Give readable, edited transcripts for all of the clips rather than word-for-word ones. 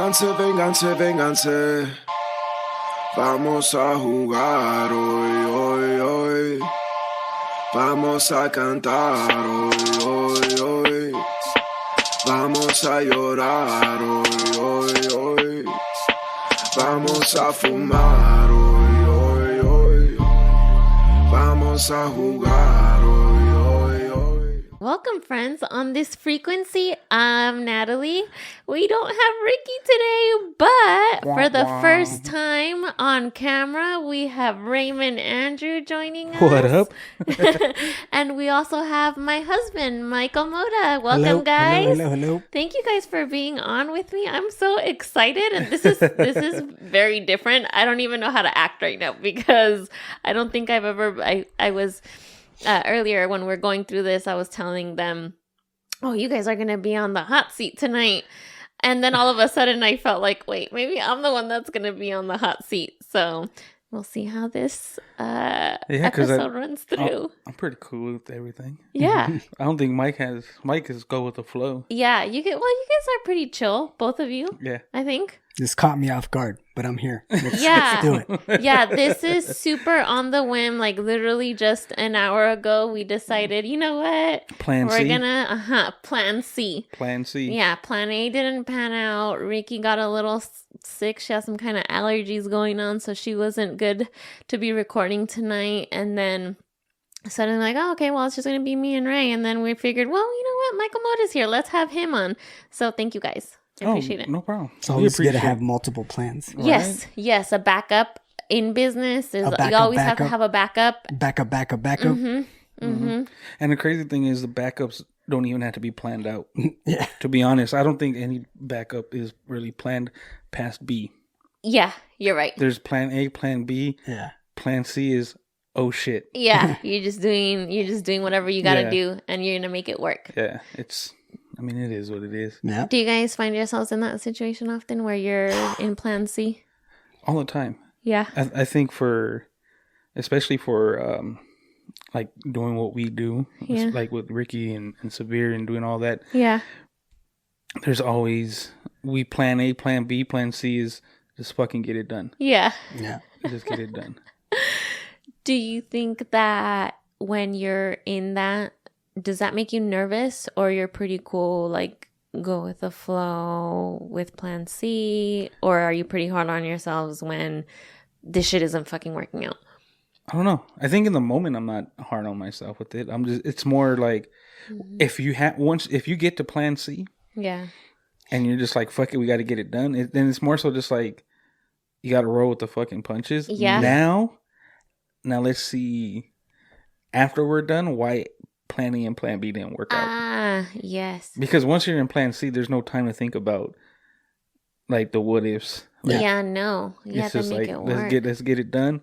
Vénganse, vénganse, vénganse. Vamos a jugar hoy, hoy, hoy. Vamos a cantar hoy, hoy, hoy. Vamos a llorar hoy, hoy, hoy. Vamos a fumar hoy, hoy, hoy. Vamos a jugar hoy, hoy, hoy. Welcome, friends. On this frequency, I'm Natalie. We don't have Rickie today, but for the first time on camera, we have Raymond Andrew joining us. What up? And we also have my husband, Michael Mota. Welcome, guys. Hello. Thank you guys for being on with me. I'm so excited, and this is very different. I don't even know how to act right now because I don't think I've ever. I was. Earlier when we're going through this, I was telling them, oh, you guys are going to be on the hot seat tonight. And then all of a sudden I felt like, wait, maybe I'm the one that's going to be on the hot seat. So we'll see how this episode runs through. I'm pretty cool with everything. Yeah. I don't think Mike is go with the flow. Yeah. You guys are pretty chill, both of you. Yeah. I think. This caught me off guard, but I'm here. Let's do it. Yeah, this is super on the whim. Like literally just an hour ago, we decided, you know what? We're gonna plan C. Plan C. Yeah, plan A didn't pan out. Rickie got a little sick. She has some kind of allergies going on, so she wasn't good to be recording tonight. And then suddenly like, oh, okay, well, it's just gonna be me and Ray. And then we figured, well, you know what? Michael Mota's here. Let's have him on. So thank you guys. I appreciate it. No problem. It's always good to have multiple plans. Yes, right? Yes. A backup in business is you always have to have a backup. Backup. Mm-hmm. Mm-hmm. And the crazy thing is the backups don't even have to be planned out. Yeah. To be honest, I don't think any backup is really planned past B. Yeah, you're right. There's plan A, plan B. Yeah. Plan C is oh shit. Yeah, you're just doing whatever you gotta do, and you're gonna make it work. Yeah, it is what it is. Yeah. Do you guys find yourselves in that situation often where you're in plan C? All the time. Yeah. I think especially for like doing what we do, like with Rickie and Severe and doing all that. Yeah. There's always, we plan A, plan B, plan C is just fucking get it done. Yeah. Yeah. Just get it done. Do you think that when you're in that, does that make you nervous, or you're pretty cool, like go with the flow with plan C, or are you pretty hard on yourselves when this shit isn't fucking working out? I don't know. I think in the moment I'm not hard on myself with it. It's more like if you get to plan C, yeah, and you're just like, fuck it, we got to get it done. Then it's more so just like you got to roll with the fucking punches. Yeah. Now let's see after we're done why plan A and plan B didn't work out. Ah, yes. Because once you're in plan C, there's no time to think about like the what ifs. Like, yeah, no. You have to make it work. Let's get it done,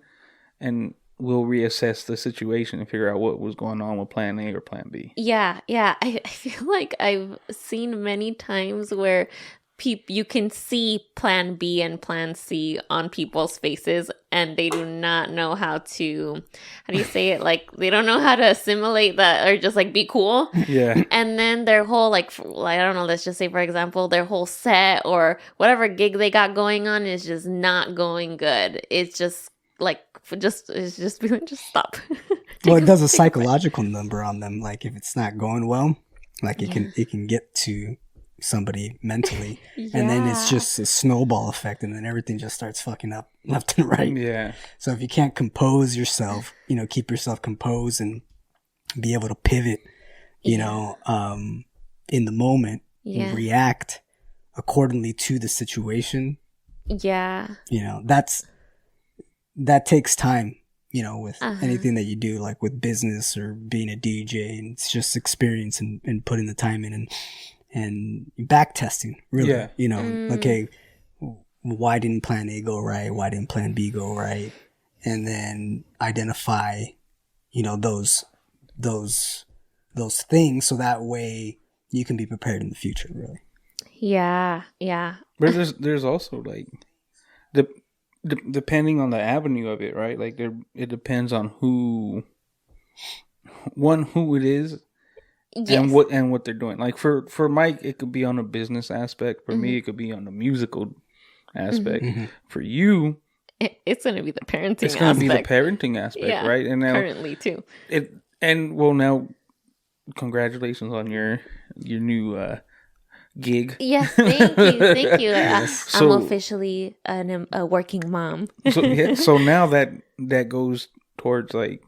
and we'll reassess the situation and figure out what was going on with plan A or plan B. Yeah. I feel like I've seen many times where you can see plan B and plan C on people's faces, and they do not know how do you say it? Like, they don't know how to assimilate that or just like be cool. Yeah. And then their whole like I don't know, let's just say, for example, their whole set or whatever gig they got going on is just not going good. It's just like, just stop. Well, it does a psychological number on them. Like if it's not going well, like it can get to somebody mentally, and then it's just a snowball effect, and then everything just starts fucking up left and right. Yeah. So if you can't compose yourself, keep yourself composed and be able to pivot, in the moment, and react accordingly to the situation. Yeah. That takes time, with anything that you do, like with business or being a DJ, and it's just experience and putting the time in and back testing, really. Yeah. Okay, why didn't plan A go right? Why didn't plan B go right? And then identify, those things, so that way you can be prepared in the future, really. Yeah. But there's also like depending on the avenue of it, right? Like it depends on who it is, Yes. and what they're doing. Like for Mike, it could be on a business aspect. For me, it could be on the musical aspect. For you, it's going to be the parenting. It's going to be the parenting aspect, right? And now currently too. Now, congratulations on your new gig. Yes, thank you. I'm officially a working mom. So now that goes towards like.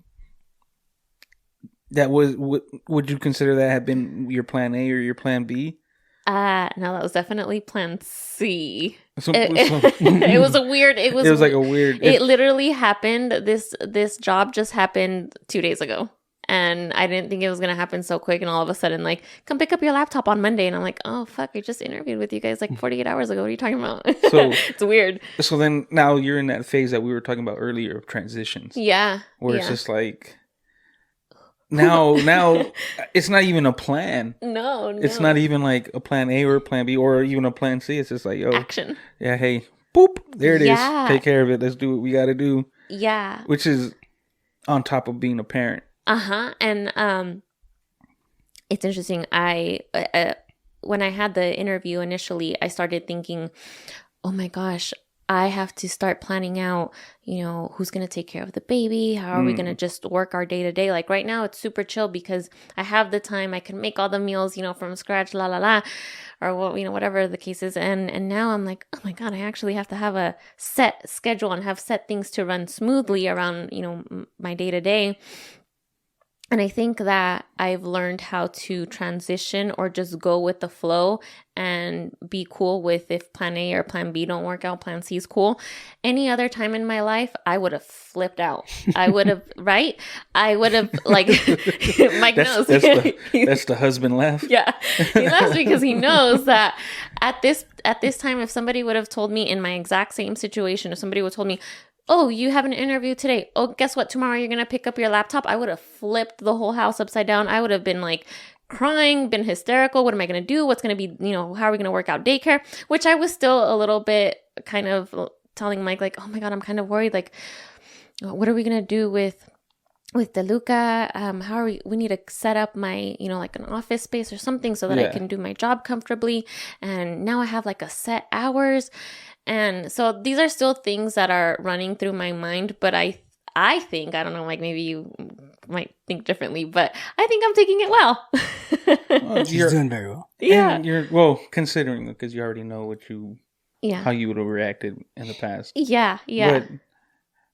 That was, would you consider that have been your plan A or your plan B? No, that was definitely plan C. It was a weird. It was like a weird. It literally happened. This job just happened 2 days ago, and I didn't think it was gonna happen so quick. And all of a sudden, like, come pick up your laptop on Monday, and I'm like, oh fuck, I just interviewed with you guys like 48 hours ago. What are you talking about? So it's weird. So then now you're in that phase that we were talking about earlier of transitions. Yeah, where it's just like. Now it's not even a plan. No. It's not even like a plan A or a plan B or even a plan C. It's just like, yo, action. Yeah, hey, boop, there it is. Take care of it. Let's do what we got to do. Yeah. Which is on top of being a parent. And it's interesting. I when I had the interview initially, I started thinking, oh my gosh, I have to start planning out, who's going to take care of the baby? How are we going to just work our day to day? Like right now, it's super chill because I have the time. I can make all the meals, from scratch, or whatever the case is. And now I'm like, oh my God, I actually have to have a set schedule and have set things to run smoothly around, my day to day. And I think that I've learned how to transition or just go with the flow and be cool with if plan A or plan B don't work out, plan C is cool. Any other time in my life, I would have flipped out. I would have, right? I would have, like, Mike knows. That's the husband laugh. Yeah. He laughs because he knows that at this time, if somebody would have told me in my exact same situation, if somebody would have told me, oh, you have an interview today. Oh, guess what? Tomorrow you're going to pick up your laptop. I would have flipped the whole house upside down. I would have been like crying, been hysterical. What am I going to do? What's going to be, how are we going to work out daycare? Which I was still a little bit kind of telling Mike, like, oh my God, I'm kind of worried. Like, what are we going to do with DeLuca? How are we need to set up my, like an office space or something so that I can do my job comfortably. And now I have like a set hours. And so these are still things that are running through my mind, but I think, I don't know, like maybe you might think differently, but I think I'm taking it well. You're doing very well. Yeah. And you're, considering because you already know how you would have reacted in the past. Yeah. But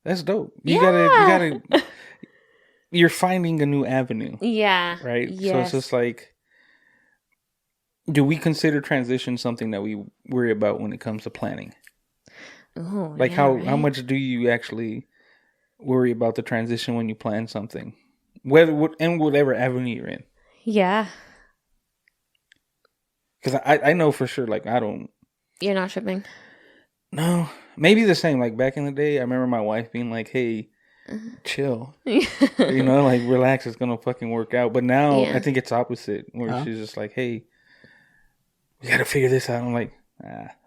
that's dope. You gotta, you're finding a new avenue. Yeah. Right? Yes. So it's just like, do we consider transition something that we worry about when it comes to planning? Oh, like how much do you actually worry about the transition when you plan something, whatever avenue you're in? Yeah. Because I know for sure, like I don't. You're not tripping. No, maybe the same. Like back in the day, I remember my wife being like, "Hey, chill, like relax. It's gonna fucking work out." But now I think it's opposite, where she's just like, "Hey, we gotta figure this out." I'm like,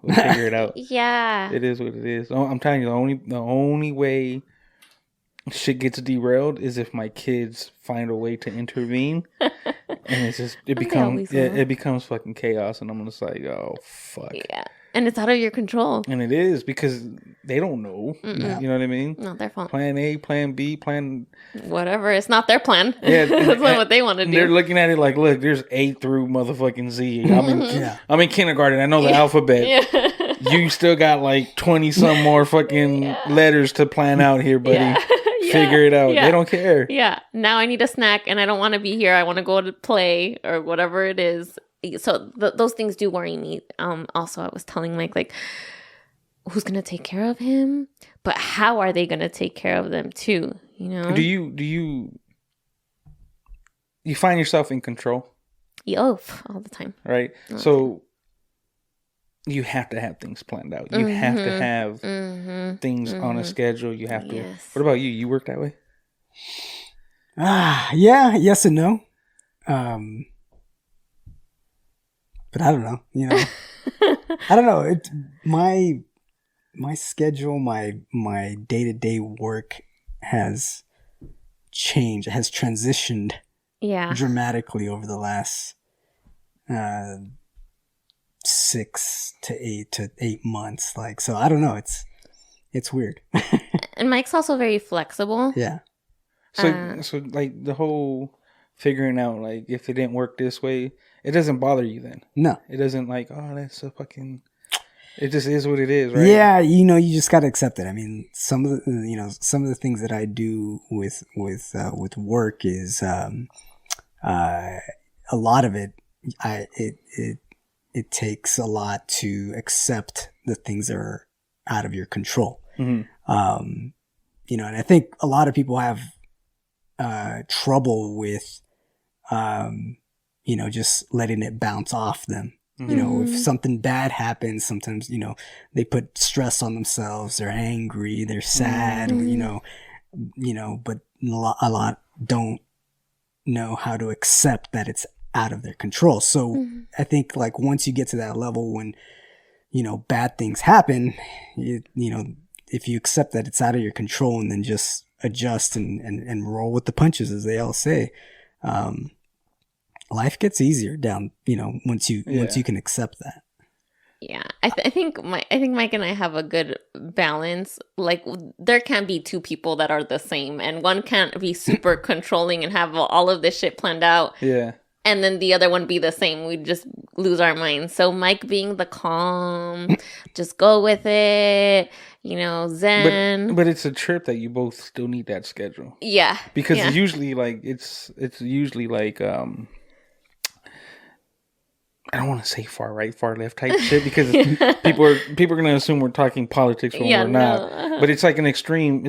we'll figure it out. Yeah. It is what it is. I'm telling you, the only way shit gets derailed is if my kids find a way to intervene. And it becomes fucking chaos, and I'm just like, oh fuck. Yeah. And it's out of your control. And it is because they don't know. Mm-mm. You know what I mean? Not their fault. Plan A, plan B, plan... Whatever. It's not their plan. Yeah, that's not what they want to do. They're looking at it like, look, there's A through motherfucking Z. I'm in kindergarten. I know the alphabet. Yeah. You still got like 20 some more fucking letters to plan out here, buddy. Yeah. Figure it out. Yeah. They don't care. Yeah. Now I need a snack and I don't want to be here. I want to go to play or whatever it is. So those things do worry me. Also, I was telling Mike, like, who's going to take care of him? But how are they going to take care of them too? Do you find yourself in control? All the time. Right. So you have to have things planned out. You have to have things on a schedule. You have to. Yes. What about you? You work that way? Yeah. Yes and no. But I don't know, I don't know. My schedule, my day-to-day work has changed, has transitioned dramatically over the last 6 to 8 months. Like, so I don't know. It's weird. And Mike's also very flexible. Yeah. So like the whole figuring out, like, if it didn't work this way, it doesn't bother you then. No. It doesn't like, oh, that's so fucking... It just is what it is, right? Yeah, you know, you just got to accept it. I mean, some of the things that I do with work is a lot of it. It takes a lot to accept the things that are out of your control. Mm-hmm. You know, and I think a lot of people have trouble with, you know, just letting it bounce off them. You know, if something bad happens, sometimes, you know, they put stress on themselves. They're angry. They're sad. You know, but a lot don't know how to accept that it's out of their control. So I think, like, once you get to that level when, you know, bad things happen, you know, if you accept that it's out of your control and then just adjust and roll with the punches, as they all say, life gets easier down, you know, once you can accept that. Yeah, I think Mike and I have a good balance. Like, there can't be two people that are the same, and one can't be super controlling and have all of this shit planned out. Yeah. And then the other one be the same. We just lose our minds. So Mike being the calm, just go with it, you know, zen. But it's a trip that you both still need that schedule. Yeah. Because usually, like, it's usually like I don't want to say far right, far left type shit, because people are gonna assume we're talking politics when we're not. But it's like an extreme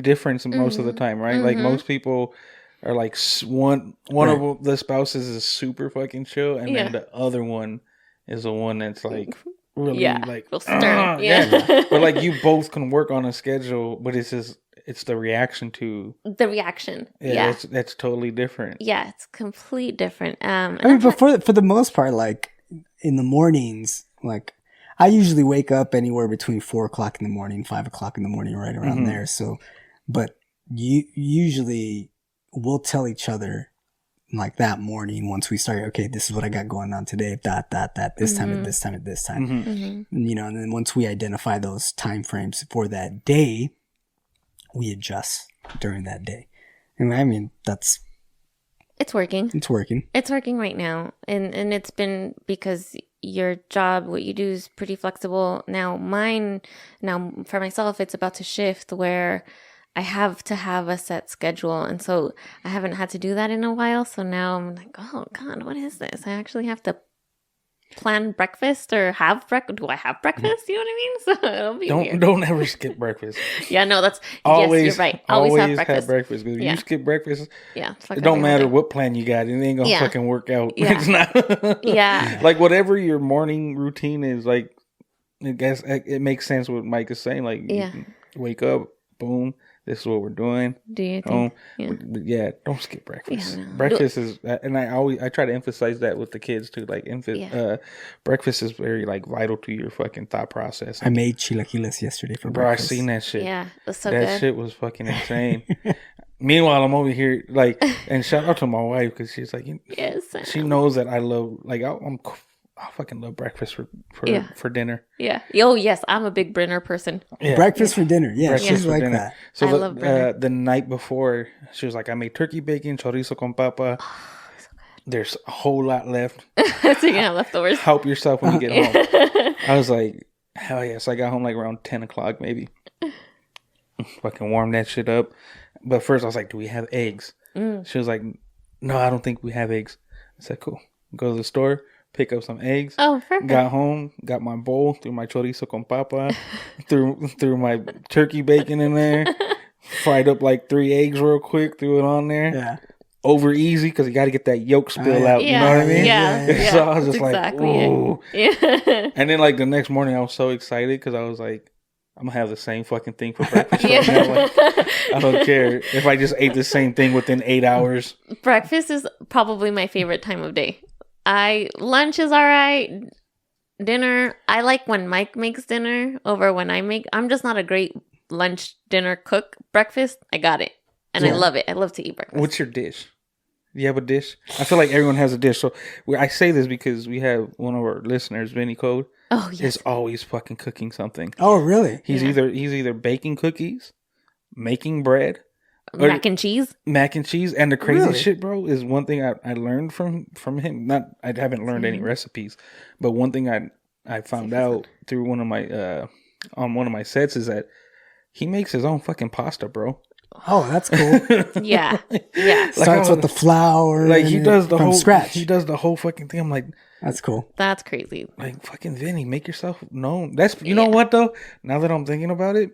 difference most of the time, right? Like, most people are like, one of the spouses is super fucking chill, and then the other one is the one that's like really like stern. But like, you both can work on a schedule, but it's just, it's the reaction to the reaction. That's totally different. Yeah, it's complete different. I mean, but for the most part, like, in the mornings, like, I usually wake up anywhere between 4 o'clock in the morning, 5 o'clock in the morning, right around there. So, but usually we'll tell each other, like, that morning, once we start, okay, this is what I got going on today, that, this time at this time at this time. You know, and then once we identify those time frames for that day, we adjust during that day. And I mean, it's working. It's working. It's working right now. And it's been because your job, what you do, is pretty flexible. Now for myself, it's about to shift where I have to have a set schedule. And so I haven't had to do that in a while. So now I'm like, oh God, what is this? I actually have to plan breakfast or have breakfast. Do I have breakfast? You know what I mean? So it'll be weird. Don't ever skip breakfast. Yeah, no, that's always, yes, you're right. Always have breakfast. Because if you skip breakfast, it don't matter what plan you got. It ain't gonna fucking work out. Yeah. It's not. Like, whatever your morning routine is, like, I guess it makes sense what Mike is saying. Like, you wake up, boom. This is what we're doing. Do you think? Don't skip breakfast. Yeah, no. Breakfast is, and I try to emphasize that with the kids too. Like, breakfast is very, like, vital to your fucking thought process. I made chilaquiles yesterday for breakfast. Bro, I seen that shit. Yeah, it was so good. That shit was fucking insane. Meanwhile, I'm over here, like, and shout out to my wife, because she's like, she knows that I love, like, I fucking love breakfast for dinner. Yeah. Oh, yes. I'm a big Brenner person. Yeah. Breakfast for dinner. Yeah, she's like dinner. That. So I love Brenner. The night before, she was like, I made turkey bacon, chorizo con papa. Oh, so good. There's a whole lot left. So you have leftovers. Help yourself when you get home. I was like, hell yeah. So I got home like around 10 o'clock maybe. Fucking warm that shit up. But first I was like, do we have eggs? She was like, no, I don't think we have eggs. I said, cool. Go to the store. Pick up some eggs. Oh, perfect. Got home, got my bowl, threw my chorizo con papa, threw my turkey bacon in there, fried up like 3 eggs real quick, threw it on there. Yeah. Over easy, because you got to get that yolk spill out. You know what I mean? Yeah. So I was just like, whoa. Yeah. And then, like, the next morning, I was so excited because I was like, I'm going to have the same fucking thing for breakfast right now. Like, I don't care if I just ate the same thing within 8 hours. Breakfast is probably my favorite time of day. Lunch is all right. Dinner, I like when Mike makes dinner over when I make. I'm just not a great lunch, dinner cook. Breakfast, I got it. And I love it. I love to eat breakfast. What's your dish? Do you have a dish? I feel like everyone has a dish. So I say this because we have one of our listeners, Vinny Code. Oh, yes. Is always fucking cooking something. Oh, really? He's either baking cookies, making bread, mac and cheese. And the crazy shit, bro, is one thing I learned from him. Not I haven't learned any recipes, but one thing I found out through one of my on one of my sets is that he makes his own fucking pasta, bro. Oh, that's cool. Yeah. Starts with the flour. Like he does the whole scratch. He does the whole fucking thing. I'm like, that's cool. That's crazy. Like fucking Vinny, make yourself known. That's know what though. Now that I'm thinking about it,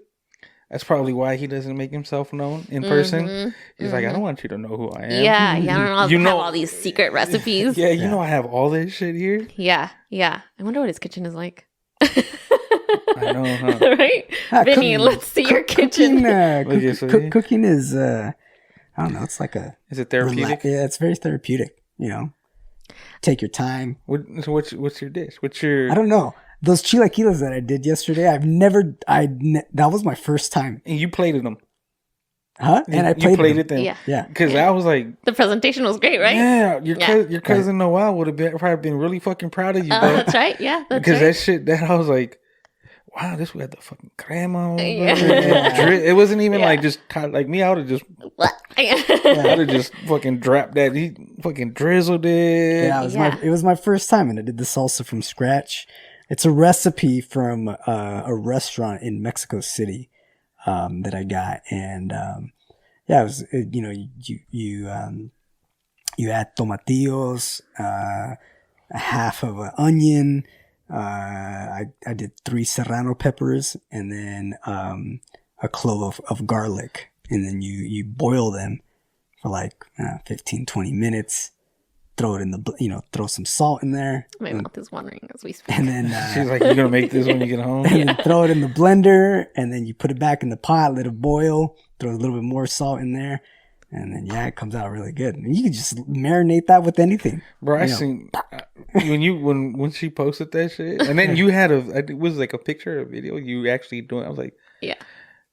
that's probably why he doesn't make himself known in person. He's like, I don't want you to know who I am. Yeah, I don't know. Have all these secret recipes. Yeah, you know I have all this shit here. Yeah. I wonder what his kitchen is like. I know, huh? Right? Vinny, let's see your kitchen. Cooking is, I don't know, it's like a... Is it therapeutic? Yeah, it's very therapeutic, Take your time. What's your dish? What's your... I don't know. Those chilaquiles that I did yesterday, that was my first time. And you plated them. Huh? And I plated them. Yeah. Because I was like... The presentation was great, right? Yeah. Your cousin Noel would have probably been really fucking proud of you, bro. That's right. Yeah, that's because that shit, I was like... Wow, we had the fucking crema on. Yeah. It wasn't even like just like me. I would have just, I'd have just fucking dropped that. He fucking drizzled it. Yeah, it was my first time, and I did the salsa from scratch. It's a recipe from a restaurant in Mexico City that I got, and it was you add tomatillos, a half of an onion. I did 3 serrano peppers and then a clove of garlic, and then you boil them for like 15-20 minutes. Throw it in throw some salt in there. My mouth is watering as we speak. And then she's like, "You're gonna make this when you get home." And then throw it in the blender, and then you put it back in the pot, let it boil. Throw a little bit more salt in there. And then it comes out really good. And you can just marinate that with anything. Bro, I seen when she posted that shit, and then you had it was like a picture, a video you actually doing. I was like, yeah.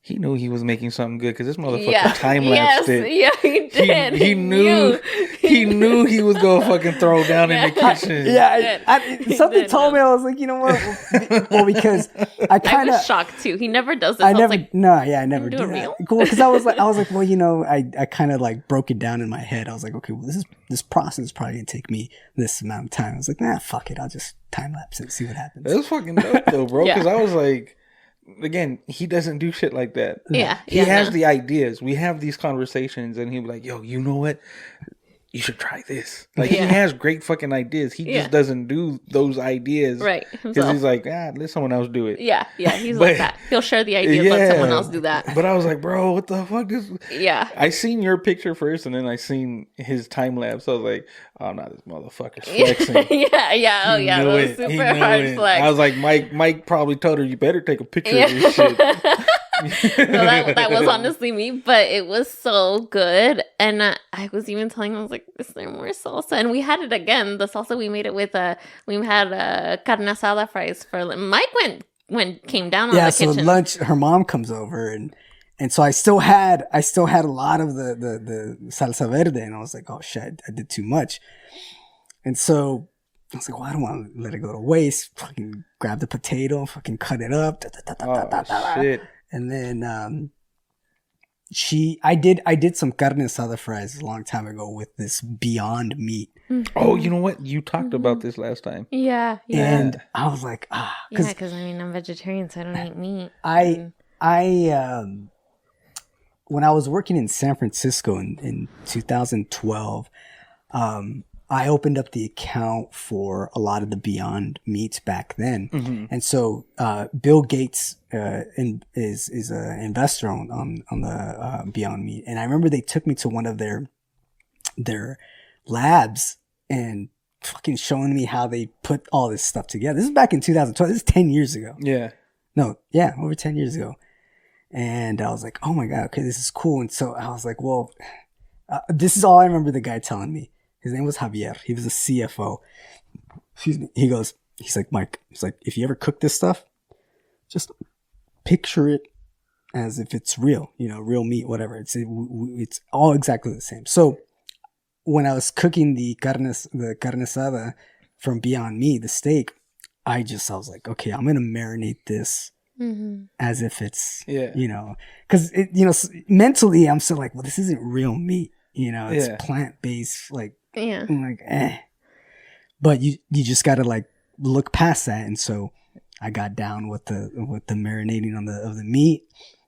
He knew he was making something good because this motherfucker time lapsed it. Yeah, he did. He knew he was gonna fucking throw down in the kitchen. Something told me, I was like, you know what? Well, because I was shocked too. He never does this. I never do that. Real? Cool, because I was like, well, I kind of like broke it down in my head. I was like, okay, well, this process is probably gonna take me this amount of time. I was like, nah, fuck it, I'll just time lapse it and see what happens. It was fucking dope though, bro. Because I was like. Again, he doesn't do shit like that. Yeah. He has the ideas. We have these conversations and he'll be like, yo, you know what? You should try this. Like, he has great fucking ideas. He just doesn't do those ideas. Right. Because he's like, let someone else do it. Yeah. He's like that. He'll share the ideas, let someone else do that. But I was like, bro, what the fuck? Yeah. I seen your picture first and then I seen his time lapse. So I was like, oh, no, this motherfucker's flexing. Yeah. Oh, yeah. That was super hard flex. I was like, Mike probably told her, you better take a picture of this shit. No, that was honestly me, but it was so good. And I was even telling him, I was like, is there more salsa? And we had it again. The salsa, we made it with we had carne asada fries for Mike came down on the kitchen. Yeah, so lunch, her mom comes over and so I still had a lot of the salsa verde, and I was like, oh shit, I did too much. And so I was like, well, I don't want to let it go to waste. Fucking grab the potato, fucking cut it up. Shit. And then I did some carne asada fries a long time ago with this Beyond Meat. Oh, you know what? You talked about this last time. Yeah. And I was like, because I'm vegetarian, so I don't eat meat. I when I was working in San Francisco in 2012, I opened up the account for a lot of the Beyond Meats back then. Mm-hmm. And so Bill Gates is an investor on the Beyond Meat. And I remember they took me to one of their labs and fucking showing me how they put all this stuff together. This is back in 2012. This is 10 years ago. Yeah. No, yeah, over 10 years ago. And I was like, oh my God, okay, this is cool. And so I was like, well, this is all I remember the guy telling me. His name was Javier. He was a CFO. Excuse me. He's like, Mike, he's like, if you ever cook this stuff, just picture it as if it's real, real meat, whatever. It's all exactly the same. So when I was cooking the carne asada from Beyond Meat, the steak, I was like, okay, I'm gonna marinate this as if it's, because mentally I'm still like, well, this isn't real meat, it's plant based, like, I'm like, but you just gotta like look past that, and so I got down with the marinating of the meat.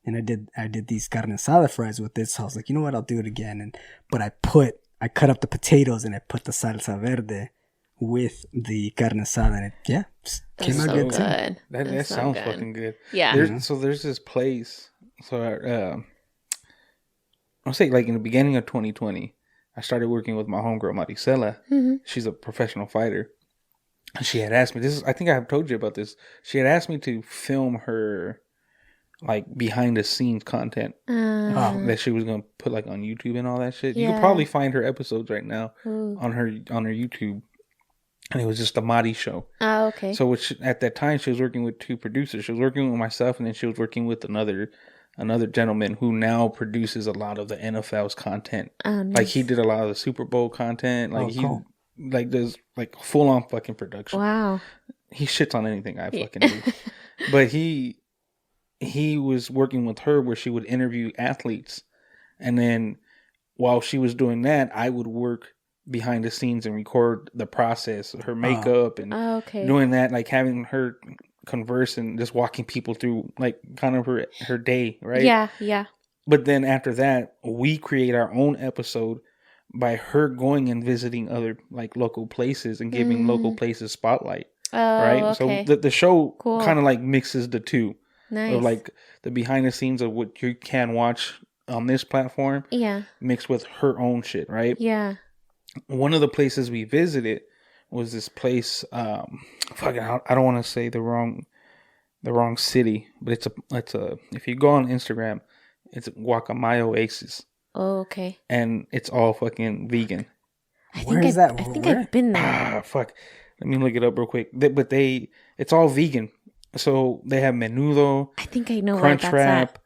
And I did these carne asada fries with this. So I was like, you know what? I'll do it again. But I cut up the potatoes and I put the salsa verde with the carne asada. And it came out good too. That sounds fucking good. Yeah. So there's this place. So I'll say like in the beginning of 2020, I started working with my homegirl Maricela. Mm-hmm. She's a professional fighter. And she had asked me, I think I have told you about this. She had asked me to film her like behind the scenes content that she was gonna put like on YouTube and all that shit. You can probably find her episodes right now on her YouTube, and it was just a Madi show. Oh, okay. So at that time she was working with two producers. She was working with myself, and then she was working with another gentleman who now produces a lot of the NFL's content. Nice. Like he did a lot of the Super Bowl content. Like cool. Like does like full on fucking production. Wow. He shits on anything I fucking do, but he was working with her where she would interview athletes, and then while she was doing that, I would work behind the scenes and record the process, her makeup, and doing that, like having her converse and just walking people through like kind of her day, right? Yeah. But then after that, we create our own episode by her going and visiting other like local places and giving local places spotlight, right? Okay. So the show kind of like mixes the two. Nice. Of like the behind the scenes of what you can watch on this platform, mixed with her own shit, right? Yeah. One of the places we visited was this place. I don't want to say the wrong city, but it's a. If you go on Instagram, it's Guacamayo Oasis. Oh, okay. And it's all fucking vegan. Where is that? I think I've been there. Fuck. Let me look it up real quick. It's all vegan. So they have menudo. I think I know Crunch where wrap.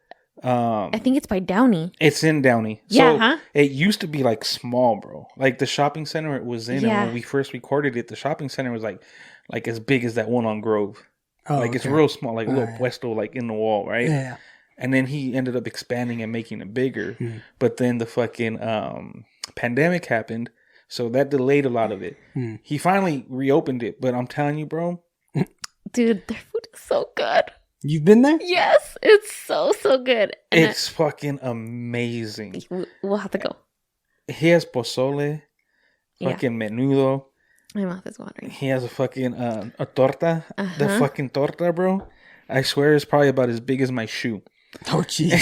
At. I think it's by Downey. It's in Downey. Yeah, so huh? It used to be like small, bro. Like the shopping center it was in, and when we first recorded it, the shopping center was like as big as that one on Grove. It's real small, like a little puesto, like in the wall, right? Yeah. And then he ended up expanding and making it bigger. But then the fucking pandemic happened, so that delayed a lot of it. He finally reopened it, but I'm telling you, bro. Dude, their food is so good. You've been there? Yes, it's so good. And it's fucking amazing. We'll have to go. He has pozole, fucking menudo. My mouth is watering. He has a fucking a torta. The fucking torta, bro. I swear it's probably about as big as my shoe. Oh, jeez.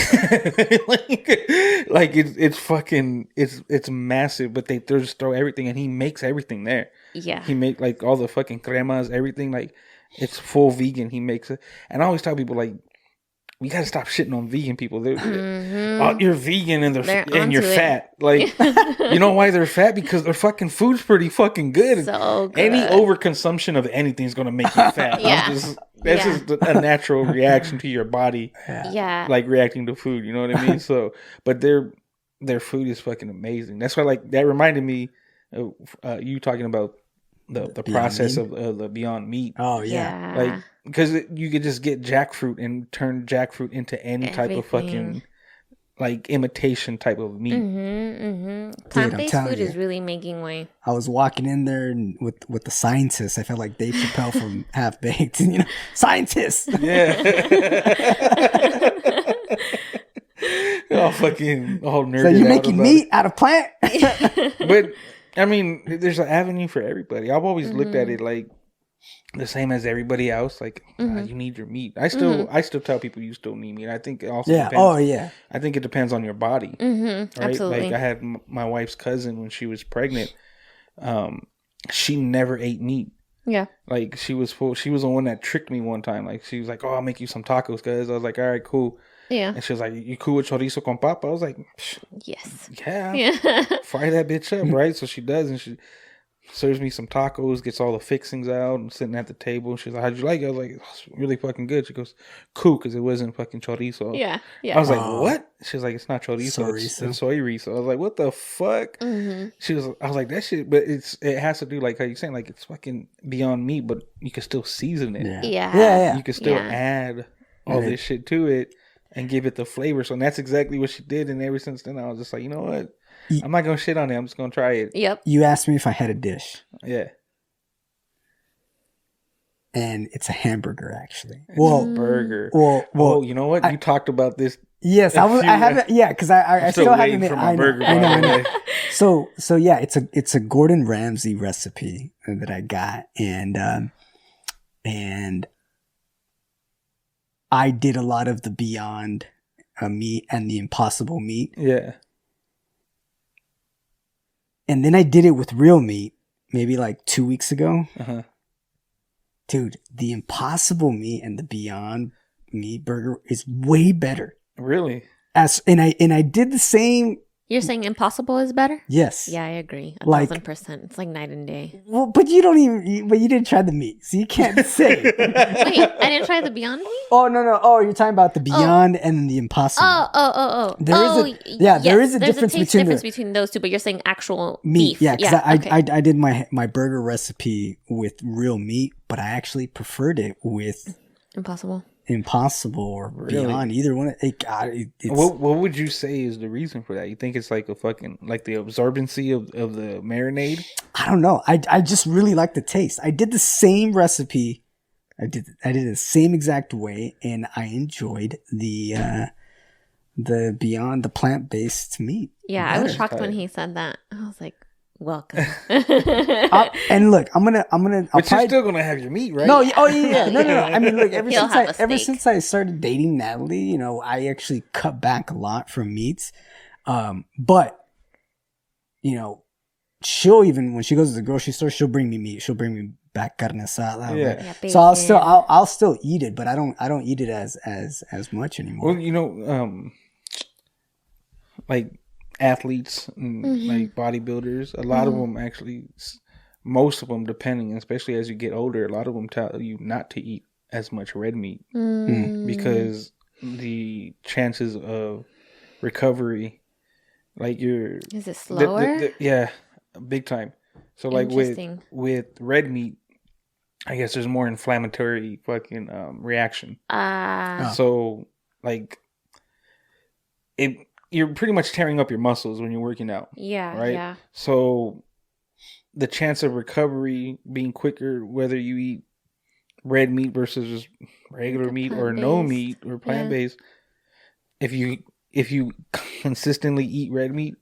like it's fucking it's massive, but they just throw everything, and he makes everything there. Yeah. He make like all the fucking cremas, everything, like it's full vegan. He makes it, and I always tell people like, we gotta stop shitting on vegan people. You're vegan and you're fat. Like, you know why they're fat? Because their fucking food's pretty fucking good. So good. Any overconsumption of anything is gonna make you fat. That's just a natural reaction to your body. Yeah. Like reacting to food. You know what I mean? So, but their food is fucking amazing. That's why, like, that reminded me of you talking about the process of the Beyond Meat. Oh yeah. Like, because you could just get jackfruit and turn jackfruit into any type of fucking like imitation type of meat. Plant-based food is really making way. I was walking in there and with the scientists. I felt like Dave Chappelle from Half Baked. Scientists. Yeah. all nerded. So you're making meat out of plant? But I mean, there's an avenue for everybody. I've always looked at it like the same as everybody else. Like, you need your meat. I still tell people you still need meat. I think it also depends. Oh yeah. I think it depends on your body. Right? Absolutely. Like I had my wife's cousin when she was pregnant. She never ate meat. Yeah. Like she was the one that tricked me one time. Like she was like, "Oh, I'll make you some tacos, guys." I was like, "All right, cool." Yeah. And she was like, "You cool with chorizo con papa?" I was like, "Yes." Yeah. Fry that bitch up, right? So she does, and she serves me some tacos, gets all the fixings out, and sitting at the table. She's like, "How'd you like it?" I was like, "It's really fucking good." She goes, "Cool," because it wasn't fucking chorizo. Yeah. I was like, "What?" She was like, it's not chorizo, Chorizo. it's soyrizo. I was like, what the fuck? Mm-hmm. I was like, that shit, but it has to do like how you saying, like it's fucking Beyond Meat, but you can still season it. Yeah. You can still add all this shit to it and give it the flavor. So that's exactly what she did. And ever since then, I was just like, you know what? I'm not gonna shit on it. I'm just gonna try it. Yep. You asked me if I had a dish. Yeah. And it's a hamburger, actually. Burger. Well, you know what? You talked about this. Yes, I haven't. Yeah, because I still haven't made. I know. So yeah, it's a Gordon Ramsay recipe that I got, and I did a lot of the Beyond Meat and the Impossible Meat. Yeah. And then I did it with real meat, maybe like 2 weeks ago. Uh-huh. Dude, the Impossible Meat and the Beyond Meat burger is way better. Really? And I did the same. You're saying Impossible is better? Yes. Yeah, I agree. 1,000%. It's like night and day. Well, but you didn't try the meat, so you can't say. Wait, I didn't try the Beyond Meat? Oh, no. Oh, you're talking about the Beyond and the Impossible. Oh. There is a difference between those two, but you're saying actual meat. Beef. Yeah, because I did my burger recipe with real meat, but I actually preferred it with Impossible or Beyond. Either one. What would you say is the reason for that? You think it's like a fucking like the absorbency of the marinade? I don't know. I just really like the taste. I did the same recipe. I did it the same exact way, and I enjoyed the Beyond, the plant-based meat. Yeah, better. I was shocked when he said that. I was like, welcome. And look, But you're still gonna have your meat, right? No, yeah. No. I mean, look, ever since I started dating Natalie, I actually cut back a lot from meats. But she'll, even when she goes to the grocery store, she'll bring me meat. She'll bring me back carne asada. Yeah. So I'll still eat it, but I don't eat it as much anymore. Well, like athletes and like bodybuilders, a lot of them actually, most of them, depending, especially as you get older, a lot of them tell you not to eat as much red meat because the chances of recovery, like is it slower? Yeah, big time. So like with red meat, I guess there's more inflammatory fucking reaction. So like you're pretty much tearing up your muscles when you're working out. Yeah. Right? Yeah. So the chance of recovery being quicker, whether you eat red meat versus just regular meat or no meat or plant-based, if you consistently eat red meat,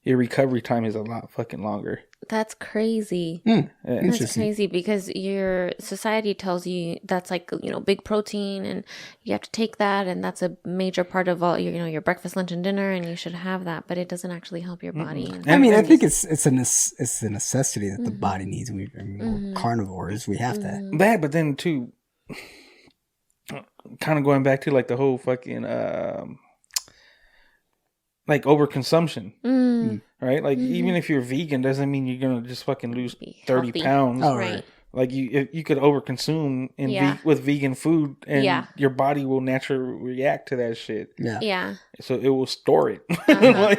your recovery time is a lot fucking longer. That's crazy. That's crazy because your society tells you that's like, big protein and you have to take that, and that's a major part of all your breakfast, lunch, and dinner, and you should have that, but it doesn't actually help your body. I mean, I think it's a necessity that the body needs. We're carnivores. We have that. That, but then too, kind of going back to like the whole fucking like overconsumption, right? Like even if you're vegan, doesn't mean you're gonna just fucking lose 30 pounds. Oh, right. Like you could overconsume with vegan food, and your body will naturally react to that shit. Yeah. So it will store it.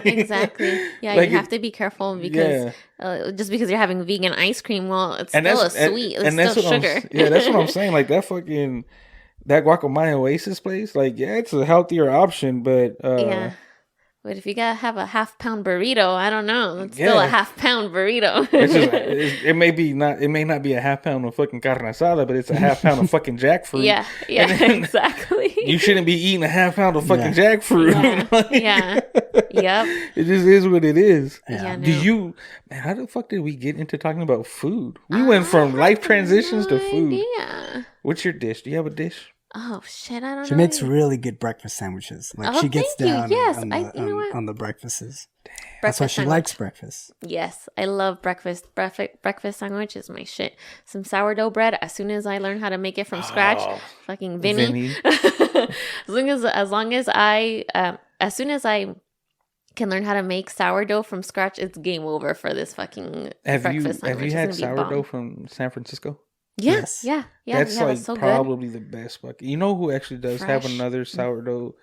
Exactly. Yeah, like you have to be careful because just because you're having vegan ice cream, well, it's still a sweet. It's still sugar. That's what I'm saying. Like that guacamole Oasis place. Like it's a healthier option, but But if you gotta have a half-pound burrito, I don't know. It's still a half-pound burrito. It may not be a half-pound of fucking carne asada, but it's a half-pound of fucking jackfruit. Yeah, exactly. You shouldn't be eating a half-pound of fucking jackfruit. Yep. It just is what it is. Yeah. Man, how the fuck did we get into talking about food? We went from life transitions to food. Yeah. What's your dish? Do you have a dish? Oh shit! I don't know. She makes really good breakfast sandwiches. Like she gets down on the breakfasts. That's why she likes breakfast. Yes, I love breakfast. Breakfast sandwich is my shit. Some sourdough bread. As soon as I learn how to make it from scratch, fucking Vinny. as soon as I can learn how to make sourdough from scratch, it's game over for this fucking breakfast sandwich. Have you had sourdough from San Francisco? Yes. Yeah. That's like so probably the best fucking. You know who actually does have another sourdough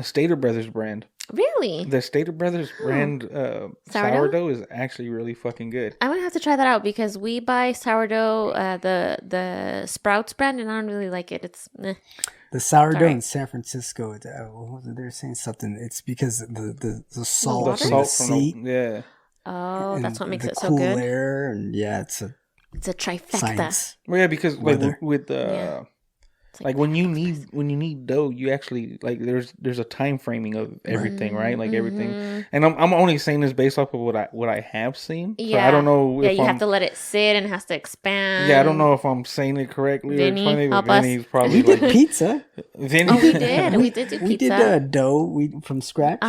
Stater Brothers brand. Really? The Stater Brothers brand sourdough is actually really fucking good. I'm gonna have to try that out because we buy sourdough, the Sprouts brand, and I don't really like it. It's the sourdough in San Francisco. They're saying something. It's because the salt from the sea. Yeah. Oh, that's what makes it so cool good. Air and it's a trifecta. Science. Well, yeah, because like with like when you need dough, you actually like there's a time framing of everything, right? Like everything, and I'm only saying this based off of what I have seen. Yeah, so I don't know. If you have to let it sit and it has to expand. Yeah, I don't know if I'm saying it correctly. Vinny, help us. Vinny's probably we did pizza. Vinny. Oh, we did. We did do pizza. We did dough from scratch.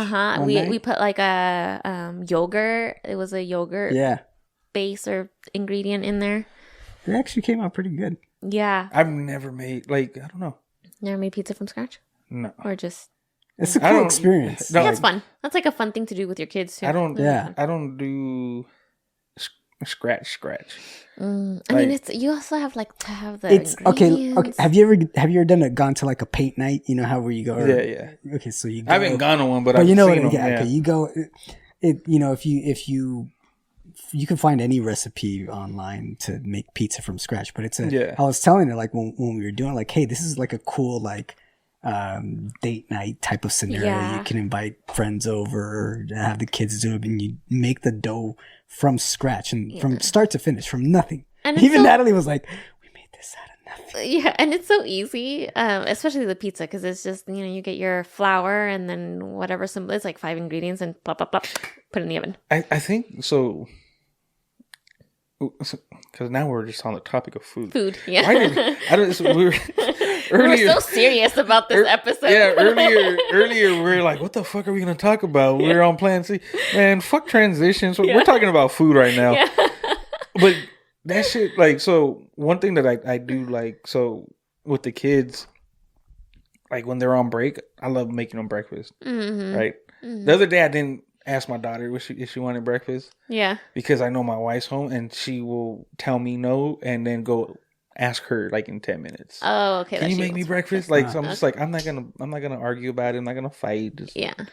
We put like a yogurt. It was a yogurt base or ingredient in there. It actually came out pretty good. Yeah. I've never made, I don't know. Never made pizza from scratch? No. Or just... It's a cool experience. No, it's fun. That's like a fun thing to do with your kids, too. I don't do scratch. I mean, you also have to have the ingredients. Okay. Have you ever gone to like a paint night? You know how where you go? Yeah. Okay, so you go. I haven't gone to one, but I've seen them. Okay, you go. If you can find any recipe online to make pizza from scratch, but I was telling her when we were doing hey, this is like a cool date night type of scenario. You can invite friends over, have the kids do it, and you make the dough from scratch and from start to finish, from nothing. And even Natalie was like, we made this out of nothing. Yeah, and it's so easy, especially the pizza, because it's just, you get your flour and then whatever, it's like 5 ingredients and blah, blah, blah, put it in the oven. I think so. Because now we're just on the topic of food. Yeah. We were so serious about this episode. Yeah, earlier we were like, what the fuck are we going to talk about? We were on Plan C. Man, fuck transitions. We're talking about food right now. Yeah. But that shit, so one thing that I do so with the kids, when they're on break, I love making them breakfast. Mm-hmm. Right? Mm-hmm. The other day I didn't ask my daughter if she wanted breakfast. Yeah. Because I know my wife's home and she will tell me no and then go ask her in 10 minutes. Oh, okay. Can you make me breakfast? So I'm just I'm not gonna argue about it. I'm not gonna fight. I'm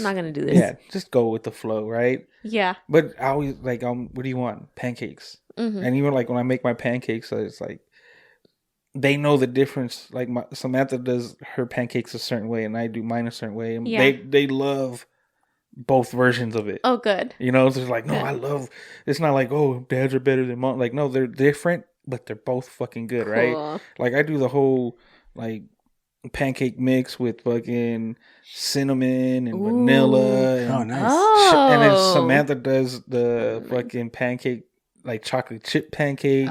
not gonna do this. Yeah, just go with the flow, right? Yeah. But I always what do you want? Pancakes. Mm-hmm. And even when I make my pancakes, it's they know the difference. Samantha does her pancakes a certain way and I do mine a certain way. And they love both versions of it. Oh, good. So it's no, I love. It's not dads are better than mom. No, they're different, but they're both fucking good, cool. Right? I do the whole pancake mix with fucking cinnamon and vanilla. And, nice. And then Samantha does the fucking pancake chocolate chip pancakes.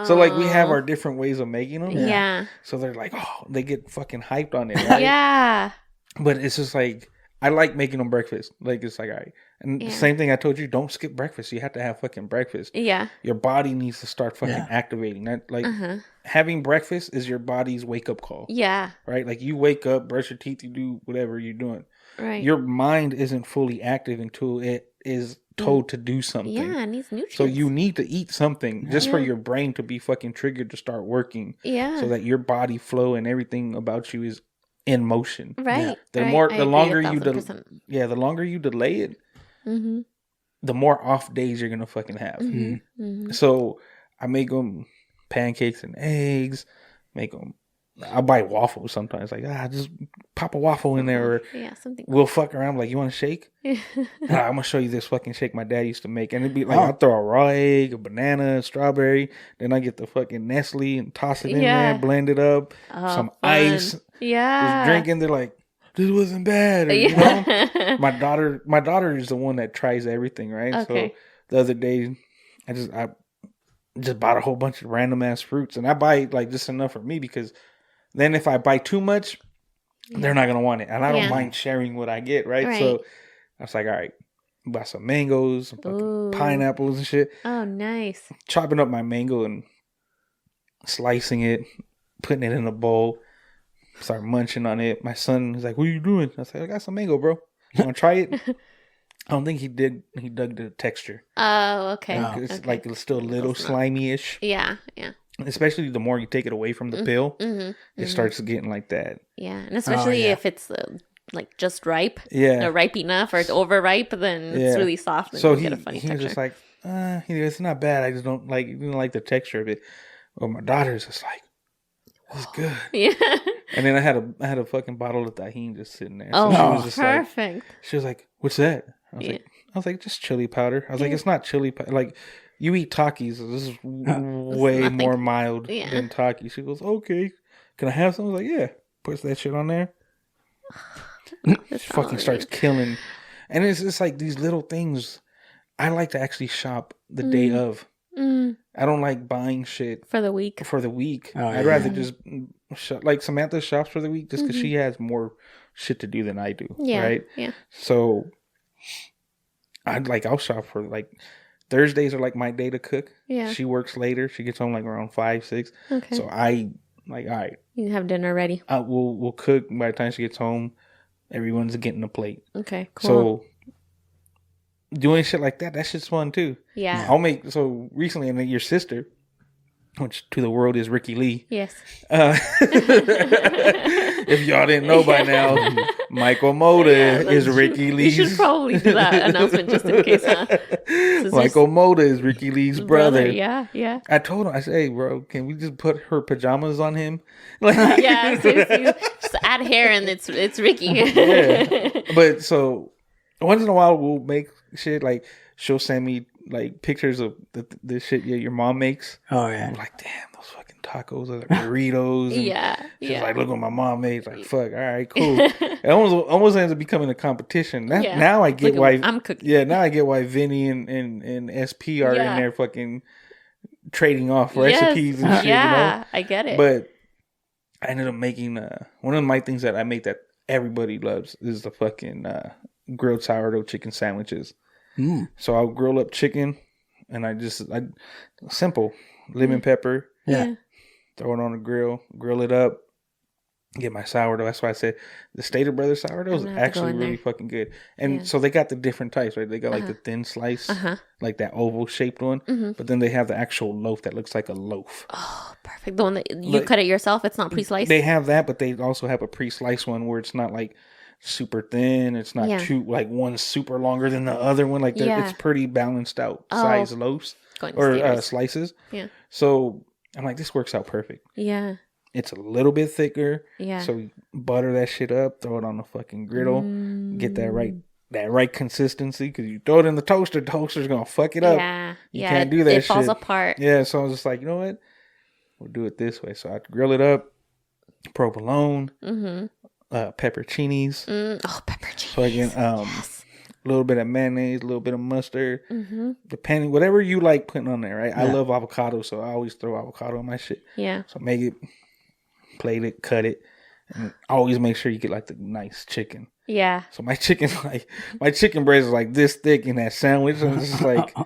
So we have our different ways of making them. Yeah. So they're they get fucking hyped on it. Right? Yeah. But it's just I like making them breakfast. It's all right. And the same thing I told you, don't skip breakfast. You have to have fucking breakfast. Yeah. Your body needs to start fucking activating. That having breakfast is your body's wake up call. Yeah. Right? You wake up, brush your teeth, you do whatever you're doing. Right. Your mind isn't fully active until it is told to do something. Yeah, it needs nutrients. So you need to eat something just for your brain to be fucking triggered to start working. Yeah. So that your body flow and everything about you is in motion. Right. The longer you delay it, mm-hmm. the more off days you're gonna fucking have. Mm-hmm. Mm-hmm. So I make them pancakes and eggs. I buy waffles sometimes. Just pop a waffle in there, or something. We'll fuck around. You want a shake? I'm gonna show you this fucking shake my dad used to make, and it'd be I'll throw a raw egg, a banana, a strawberry, then I get the fucking Nestle and toss it in there, blend it up, some ice. Yeah, just drinking. They're this wasn't bad. Or, my daughter is the one that tries everything, right? Okay. So the other day, I just bought a whole bunch of random ass fruits, and I buy just enough for me because then if I buy too much, they're not gonna want it, and I don't mind sharing what I get, right? So I was all right, buy some mangoes, some pineapples and shit. Oh, nice. Chopping up my mango and slicing it, putting it in a bowl. Start munching on it. My son was like, "What are you doing?" I said, "I got some mango, bro. You want to try it?" I don't think he did. He dug the texture. Oh, okay. It's it's still a little slimy-ish. Yeah, yeah. especially the more you take it away from the pill, it starts getting like that. Yeah, and especially if it's like just ripe, ripe enough, or it's overripe, then it's really soft. And so you get a funny he texture. was just like, it's not bad. I just don't like the texture of it. Well, my daughter's just like, it's good. Yeah. And then I had a fucking bottle of Tajín just sitting there. So she was just perfect. She was like, "What's that?" I was like, "Just chili powder." I was like, "It's not chili powder. Like, you eat Takis. This is way more mild than Takis." She goes, "Okay, can I have some?" I was like, "Yeah." Puts that shit on there. Fucking starts killing, and it's just like these little things. I like to actually shop the day of. I don't like buying shit for the week. I'd rather just like Samantha shops for the week just because she has more shit to do than I do. Yeah. Right. Yeah. So I'll shop for like Thursdays are like my day to cook. Yeah. She works later. She gets home like around 5, 6. Okay. So I like, all right. You can have dinner ready. We'll cook by the time she gets home. Everyone's getting a plate. Okay. Cool. So doing shit like that shit's fun too. Yeah. So recently, and then your sister, which to the world is Rickie Lee. Yes. If y'all didn't know by now, Michael Mota is Rickie Lee's. You should probably do that announcement just in case, huh? Michael Mota is Rickie Lee's brother. Yeah, yeah. I told him, I said, "Hey, bro, can we just put her pajamas on him?" Like, yeah, seriously, just add hair and it's Rickie. Yeah, but so once in a while we'll make shit like she'll send me like pictures of the shit your mom makes. Oh yeah. I'm like, damn, those fucking tacos are like burritos. And she's like, look what my mom made. Like, fuck, all right, cool. It almost ends up becoming a competition. Now I get why I'm cooking. Yeah, now I get why Vinny and SP are in there fucking trading off recipes and shit. Yeah, you know? I get it. But I ended up making one of my things that I make that everybody loves is the fucking grilled sourdough chicken sandwiches. So I'll grill up chicken, and I simple lemon pepper, throw it on the grill it up, get my sourdough. That's why I said the Stater Brothers sourdough is actually really fucking good. And so they got the different types, right? They got like the thin slice, like that oval shaped one, but then they have the actual loaf that looks like a loaf. Oh, perfect. The one that you cut it yourself. It's not pre-sliced. They have that, but they also have a pre-sliced one where it's not like super thin. It's not too like one super longer than the other one. Like it's pretty balanced out size loaves or slices. Yeah. So I'm like, this works out perfect. Yeah. It's a little bit thicker. Yeah. So we butter that shit up, throw it on the fucking griddle, get that right consistency. Because you throw it in the toaster's gonna fuck it up. Yeah. You can't do that shit. It falls apart. Yeah. So I was just like, you know what? We'll do it this way. So I grill it up, provolone. Pepperoncinis. Pepperoncinis. So again, a little bit of mayonnaise, a little bit of mustard, depending whatever you like putting on there, right? Yeah. I love avocado, so I always throw avocado on my shit. Yeah. So make it, plate it, cut it, and always make sure you get like the nice chicken. Yeah. So my chicken breast is like this thick in that sandwich, and it's just like.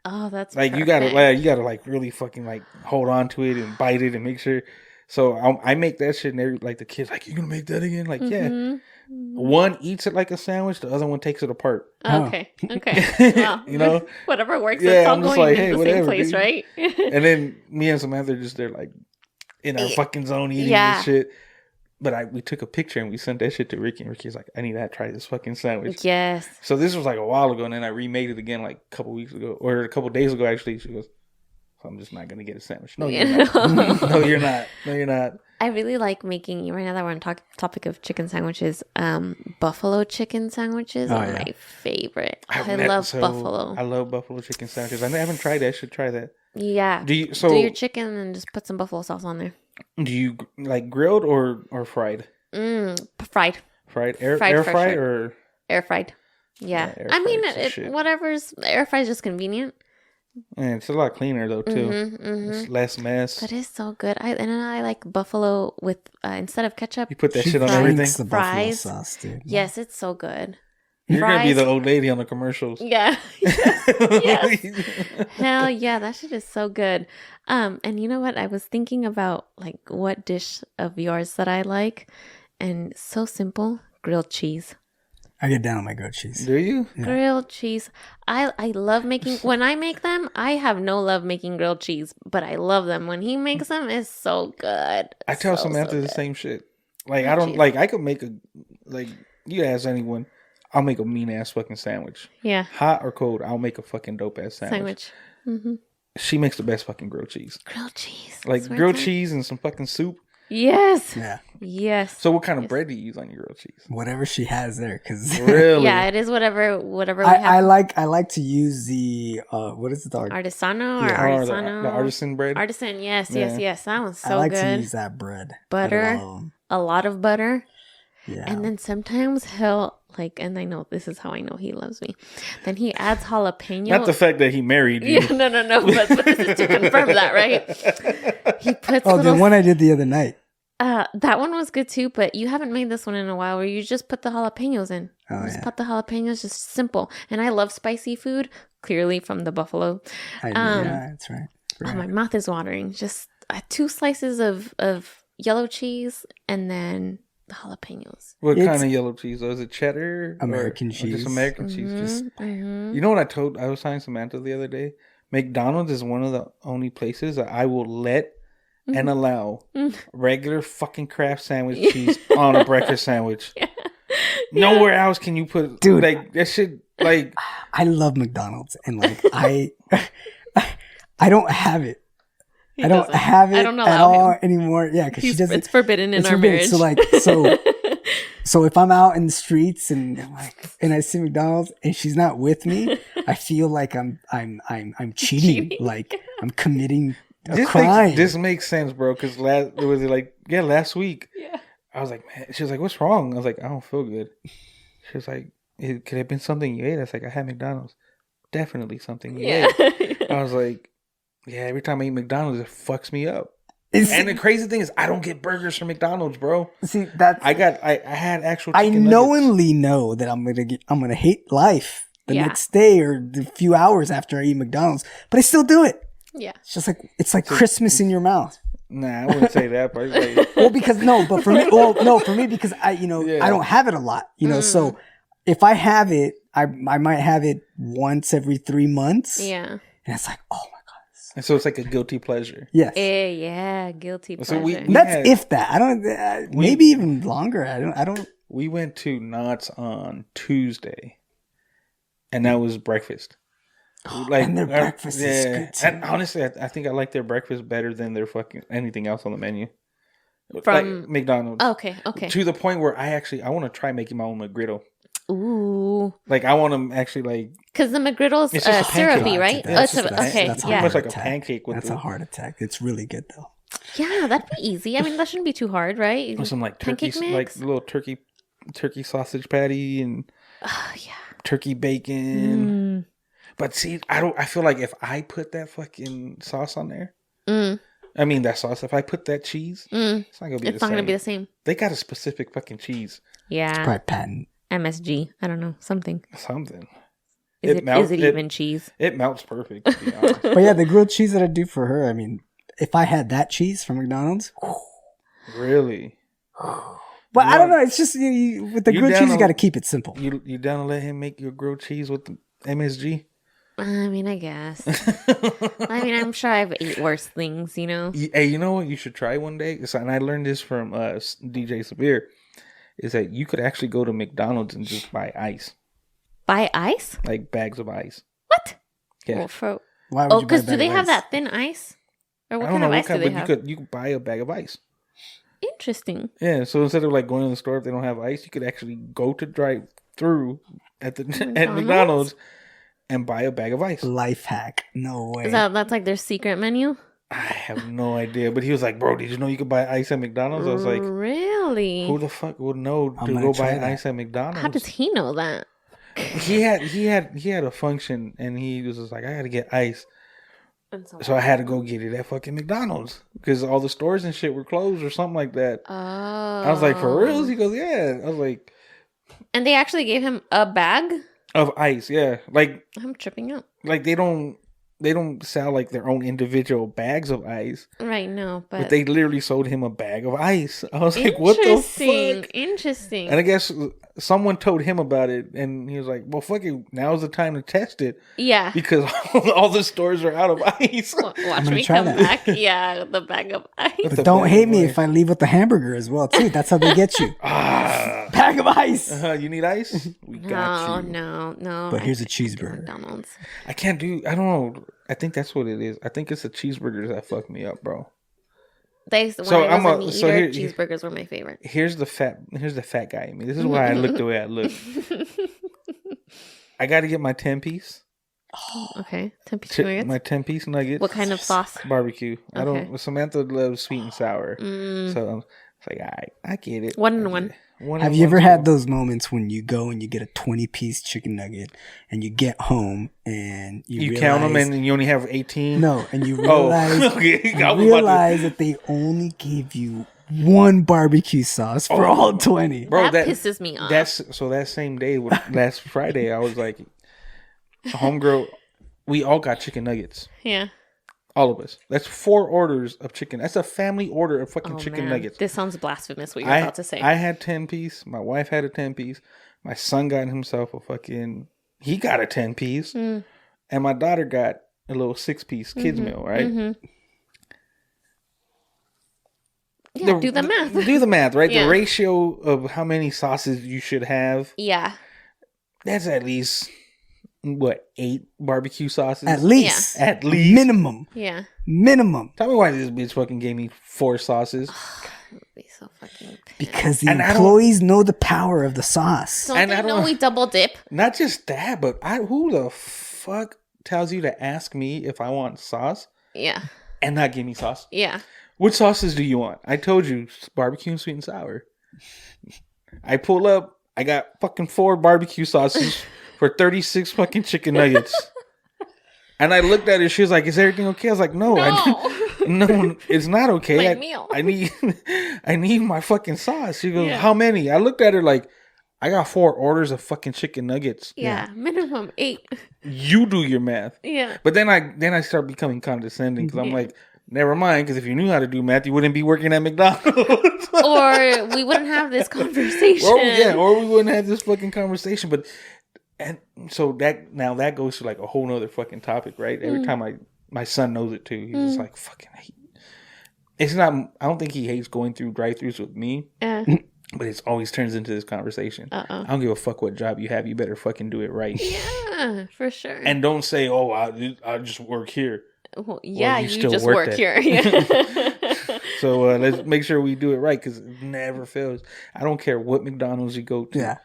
Oh, that's like perfect. you gotta like really fucking like hold on to it and bite it and make sure. So I make that shit, and like the kids like, you gonna make that again? Like, yeah. One eats it like a sandwich, the other one takes it apart. Okay. Well, you know, whatever works. Yeah, I'm just like, hey, whatever, same place, dude. Right? And then me and Samantha just there like in our fucking zone eating this shit. But we took a picture and we sent that shit to Rickie, and Rickie's like, I need to try this fucking sandwich. Yes. So this was like a while ago, and then I remade it again like a couple weeks ago, or a couple days ago actually. She goes, I'm just not gonna get a sandwich. No, you're not. No, you're not. No, you're not. I really like making. Right now that we're on topic of chicken sandwiches, buffalo chicken sandwiches are my favorite. I love buffalo. I love buffalo chicken sandwiches. I haven't tried that. I should try that. Yeah. Do your chicken and just put some buffalo sauce on there. Do you like grilled or fried? Fried. Fried air fried or air fried. Yeah. I mean, whatever's air fried is just convenient. And it's a lot cleaner though too. It's less mess. That is so good. I like buffalo with instead of ketchup. You put that shit on everything. The fries. Sauce, dude. Yes, it's so good. You're gonna be the old lady on the commercials. Yeah. Yes. Hell yeah, that shit is so good. And you know what? I was thinking about like what dish of yours that I like, and so simple: grilled cheese. I get down on my grilled cheese. Do you? Yeah. Grilled cheese. I love making... When I make them, I have no love making grilled cheese, but I love them. When he makes them, it's so good. I tell Samantha the same shit. Like, I don't... Like, I could make a... Like, you ask anyone, I'll make a mean-ass fucking sandwich. Yeah. Hot or cold, I'll make a fucking dope-ass sandwich. Mm-hmm. She makes the best fucking grilled cheese. Grilled cheese. Like, grilled cheese and some fucking soup. Yes. Yeah. Yes. So what kind of bread do you use on your grilled cheese? Whatever she has there, because really, yeah, it is whatever we have. I like to use the what is it, the artisano or artisano? The artisan bread. Artisan, yes. That one's so good. I like to use that bread. Butter, a lot of butter. Yeah. And then sometimes he'll and I know this is how I know he loves me. Then he adds jalapeno. Not the fact that he married you. Yeah, no. But this is to confirm that, right? He puts. The one I did the other night. That one was good too, but you haven't made this one in a while where you just put the jalapenos in. Just put the jalapenos, just simple. And I love spicy food, clearly from the buffalo. Yeah, that's right. Oh, my mouth is watering. Just 2 slices of yellow cheese and then the jalapenos. What kind of yellow cheese? Is it cheddar? American cheese. Just American cheese. You know what I was telling Samantha the other day? McDonald's is one of the only places that I will let and allow regular fucking Kraft sandwich cheese on a breakfast sandwich. Yeah. Nowhere else can you put, dude. Like that shit. Like I love McDonald's, and like I don't have it. I don't have it at all anymore. Yeah, because she doesn't. It's forbidden in our marriage. So if I'm out in the streets and I see McDonald's and she's not with me, I feel like I'm cheating. Like I'm committing a crime. This makes sense, bro. Because last week. Yeah. I was like, man. She was like, "What's wrong?" I was like, "I don't feel good." She was like, "It could have been something you ate." I was like, "I had McDonald's. Definitely something you ate." I was like, "Yeah, every time I eat McDonald's, it fucks me up." And the crazy thing is, I don't get burgers from McDonald's, bro. See, that's I had actual. I knowingly know that I'm gonna hate life the next day or the few hours after I eat McDonald's, but I still do it. Yeah, it's like Christmas in your mouth. Nah, I wouldn't say that. But for me, because I don't have it a lot, so if I have it, I might have it once every 3 months. Yeah, and it's like, oh my god. And so it's like a guilty pleasure. Yes. Yeah, guilty pleasure. So I don't. Maybe even longer. I don't. We went to Knott's on Tuesday, and that was breakfast. And their breakfast is good too. And honestly, I think I like their breakfast better than their fucking anything else on the menu. From McDonald's. Okay. To the point where I want to try making my own McGriddle. Ooh. Like I want to actually because the McGriddle's syrupy, right? That's pretty much like a pancake. That's a heart attack. It's really good though. Yeah, that'd be easy. I mean, that shouldn't be too hard, right? With some like turkey, like little turkey sausage patty and turkey bacon. But see, I feel like if I put that fucking sauce on there, I mean that sauce. If I put that cheese, it's not gonna be the same. It's not gonna be the same. They got a specific fucking cheese. Yeah, it's probably patent. MSG. I don't know. Something. Is it even cheese? It melts perfect. To be honest. But yeah, the grilled cheese that I do for her. I mean, if I had that cheese from McDonald's, really. But I don't know. It's just with the grilled cheese, you got to keep it simple. You down to let him make your grilled cheese with the MSG? I mean, I guess. I mean, I'm sure I've ate worse things, Hey, you know what you should try one day? And I learned this from DJ Severe, is that you could actually go to McDonald's and just buy ice. Buy ice? Like bags of ice. What? Yeah. Well, why would you buy because do they have that thin ice? Or what kind of ice do they have? You could buy a bag of ice. Interesting. Yeah, so instead of like going to the store if they don't have ice, you could actually go to drive through at McDonald's and buy a bag of ice. Life hack. No way. That's like their secret menu? I have no idea. But he was like, bro, did you know you could buy ice at McDonald's? I was like, really? Who the fuck would know to go buy ice at McDonald's? How does he know that? He had a function and he was just like, I gotta get ice. So I had to go get it at fucking McDonald's because all the stores and shit were closed or something like that. Oh. I was like, for real? He goes, yeah. I was like. And they actually gave him a bag? Of ice, yeah. Like. I'm tripping up. Like they don't. they don't sell like their own individual bags of ice. Right, no, but they literally sold him a bag of ice. I was like, what the fuck? Interesting. And I guess someone told him about it, and he was like, well, fuck it, now's the time to test it. Yeah. Because all the stores are out of ice. Watch me come back. Yeah, the bag of ice. But don't hate me if I leave with the hamburger as well, too. That's how they get you. Bag of ice. You need ice? We got you. No. But here's a cheeseburger. McDonald's. I don't know. I think that's what it is. I think it's the cheeseburgers that fuck me up, bro. Cheeseburgers were my favorite. Here's the fat guy in me. This is why I look the way I look. I got to get my 10-piece. Oh, okay. 10-piece nuggets? My 10-piece nuggets. What kind of sauce? Barbecue. Okay. Samantha loves sweet and sour. So it's like, all right, I get it. 1 and 1. Have you ever had those moments when you go and you get a 20-piece chicken nugget and you get home and you count them and you only have 18? No, and you realize, that they only gave you one barbecue sauce for all 20. Bro, that pisses me off. That same day, last Friday, I was like, homegirl, we all got chicken nuggets. Yeah. All of us. That's 4 orders of chicken. That's a family order of fucking chicken nuggets. This sounds blasphemous what you're about to say. I had 10-piece. My wife had a 10-piece. My son got himself he got a 10-piece. And my daughter got a little 6-piece kids meal, right? Mm-hmm. Yeah, do the math. Do the math, right? Yeah. The ratio of how many sauces you should have. Yeah. That's at least... 8 barbecue sauces? At least. Yeah. At least. Minimum. Yeah. Minimum. Tell me why this bitch fucking gave me 4 sauces. I'd be so fucking pissed. Because the employees know the power of the sauce. Don't they know we double dip? Not just that, but who the fuck tells you to ask me if I want sauce? Yeah. And not give me sauce? Yeah. What sauces do you want? I told you, barbecue and sweet and sour. I pull up, I got fucking 4 barbecue sauces for 36 fucking chicken nuggets. And I looked at her, she was like, is everything okay? I was like, no, no, it's not okay. My meal. I need my fucking sauce. She goes, how many? I looked at her like, I got 4 orders of fucking chicken nuggets. Yeah. Minimum 8. You do your math. Yeah. But then I start becoming condescending because I'm like, never mind, because if you knew how to do math, you wouldn't be working at McDonald's. Or we wouldn't have this conversation. Or we wouldn't have this fucking conversation. But and so that goes to like a whole nother fucking topic, right? Every time my son knows it too. He's just like, fucking hate. It's not, I don't think he hates going through drive-thrus with me. But it always turns into this conversation. I don't give a fuck what job you have. You better fucking do it right. Yeah, for sure. And don't say, oh, I just work here. Well, yeah, you just work here. Yeah. So let's make sure we do it right because it never fails. I don't care what McDonald's you go to. Yeah.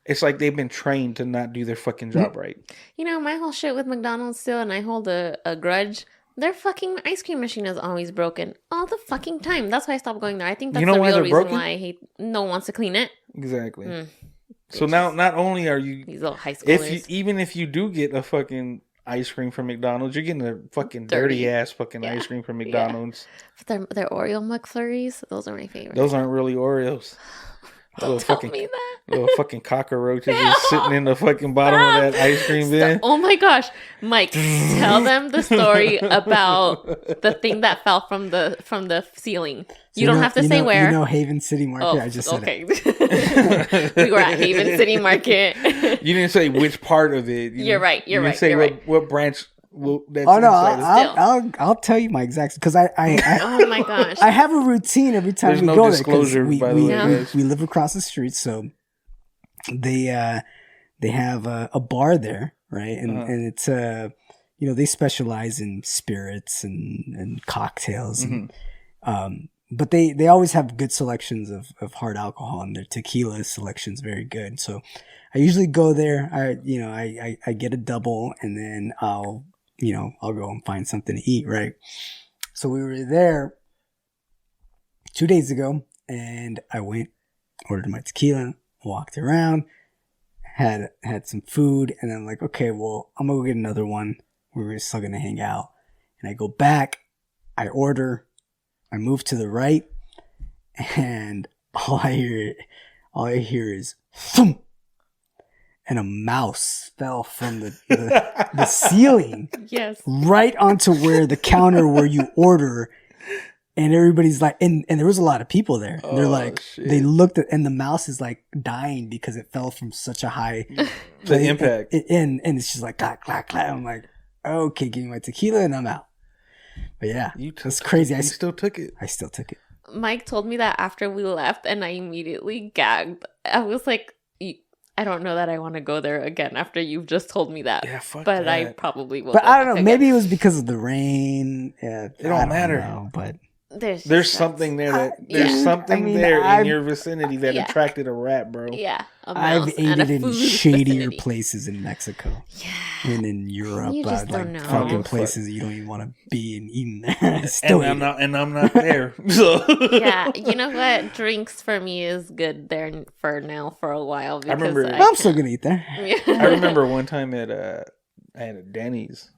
It's like they've been trained to not do their fucking job right. You know, my whole shit with McDonald's still, and I hold a grudge. Their fucking ice cream machine is always broken all the fucking time. That's why I stopped going there. I think that's the real reason why I hate. No one wants to clean it. Exactly. So now, not only are you these little high schoolers, even if you do get a fucking ice cream from McDonald's, you're getting a fucking dirty ass fucking ice cream from McDonald's. Yeah. Their Oreo McFlurries, those are my favorite. Those aren't really Oreos. Don't tell me that. Little fucking cockroaches just sitting in the fucking bottom of that ice cream bin. Oh my gosh, Mike, tell them the story about the thing that fell from the ceiling. You don't have to say where. You know Haven City Market. I just said it. We were at Haven City Market. You didn't say which part of it. You're right. You didn't say what branch. I'll tell you my exact because I oh my gosh, I have a routine every time we go disclosure, there because we live across the street, so they have a bar there, right? And it's they specialize in spirits and cocktails and but they always have good selections of hard alcohol, and their tequila selection is very good. So I usually go there. I get a double, and then I'll go and find something to eat, right? So we were there 2 days ago, and I went, ordered my tequila, walked around, had some food, and then I'm like, okay, well, I'm gonna go get another one. We're still gonna hang out. And I go back, I order, I move to the right, and all I hear is thump. and a mouse fell from the ceiling. Yes. Right onto where the counter where you order. And everybody's like, and there was a lot of people there. And they're like, shit. they looked at, and the mouse is like dying because it fell from such a high impact. And it's just like, clack, clack, clack. I'm like, okay, give me my tequila and I'm out. But yeah, that's crazy. You still took it. I still took it. Mike told me that after we left, and I immediately gagged. I was like, I don't know that I want to go there again after you've just told me that. Yeah, fuck but that. I probably will. But I don't know. again. Maybe it was because of the rain. Yeah, it don't matter. Know, but there's something there that there's something there in your vicinity that attracted a rat, bro. Yeah, I've ate it in shadier vicinity. places in Mexico. Yeah, and in Europe, you just don't know. fucking places you don't even want to be and eating there. Still, I'm not there. So yeah, you know what? Drinks for me is good there for now for a while. Because I'm still gonna eat there. I remember one time at a Denny's.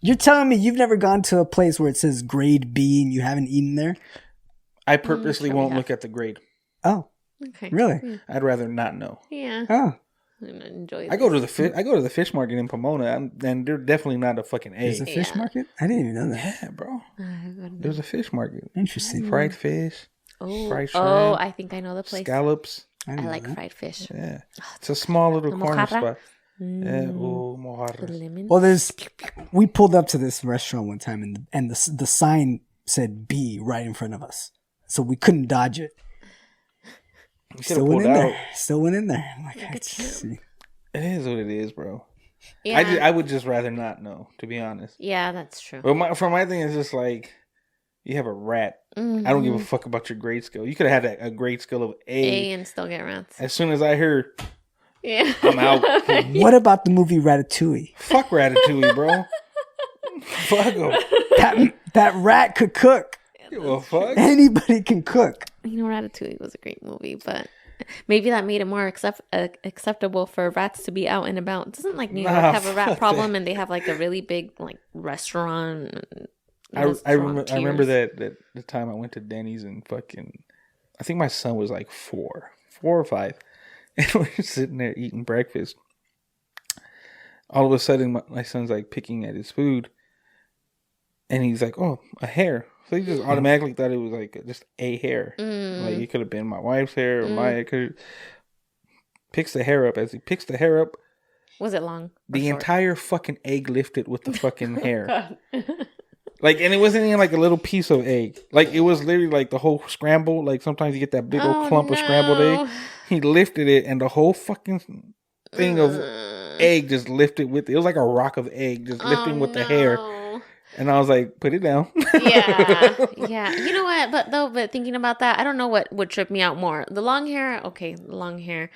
You're telling me you've never gone to a place where it says grade B and you haven't eaten there? I purposely won't look at the grade. Oh, okay. Really? I'd rather not know. Yeah. Oh, enjoy. I go to the fish market in Pomona, and they're definitely not a fucking egg. There's a fish market? I didn't even know that. Yeah, bro. There's a fish market. Interesting. Fried fish. Fried shrimp. Oh, I think I know the place. Scallops. I like fried fish. Yeah, it's a small little corner mojarra? spot. Yeah, mojarras. Well, we pulled up to this restaurant one time, and the sign said B right in front of us, so we couldn't dodge it. Still went in there. I'm like, it is what it is, bro. Yeah. I would just rather not know, to be honest. Yeah, that's true. But my thing is just like, you have a rat. Mm-hmm. I don't give a fuck about your grade scale. You could have had a grade scale of A and still get rats. As soon as I hear, yeah, I'm out. What about the movie Ratatouille? Fuck Ratatouille, bro. Fuck him. That rat could cook. Well, fuck. Anybody can cook. You know, Ratatouille was a great movie, but maybe that made it more acceptable for rats to be out and about. Doesn't like New York have a rat problem, and they have like a really big like restaurant? I remember that the time I went to Denny's and fucking, I think my son was like 4 or 5, and we're sitting there eating breakfast. All of a sudden, my son's like picking at his food, and he's like, "Oh, a hair." So he just automatically thought it was like just a hair. Like it could have been my wife's hair or my hair. Picks the hair up. As he picks the hair up, was it long? The entire fucking egg lifted with the fucking hair. God. Like, and it wasn't even like a little piece of egg. Like, it was literally like the whole scramble. Like, sometimes you get that big old clump of scrambled egg. He lifted it, and the whole fucking thing of egg just lifted with it. It was like a rock of egg just lifting with the hair. And I was like, put it down. Yeah. You know what? But thinking about that, I don't know what would trip me out more. The long hair, okay, the long hair.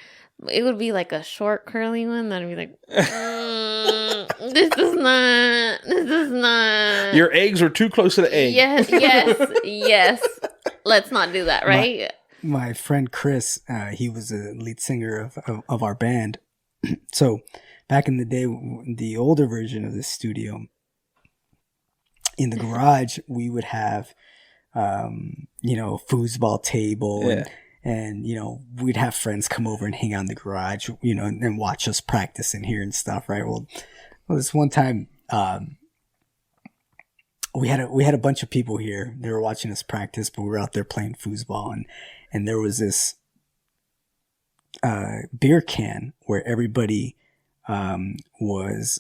It would be like a short curly one. That'd be like, this is not. Your eggs are too close to the egg. Yes. Let's not do that, right? My friend Chris, he was a lead singer of our band. So back in the day, the older version of this studio, in the garage, we would have, a foosball table and, we'd have friends come over and hang out in the garage, and watch us practice in here and stuff. Right. Well, this one time, we had a bunch of people here. They were watching us practice, but we were out there playing foosball, and there was this, beer can where everybody, was,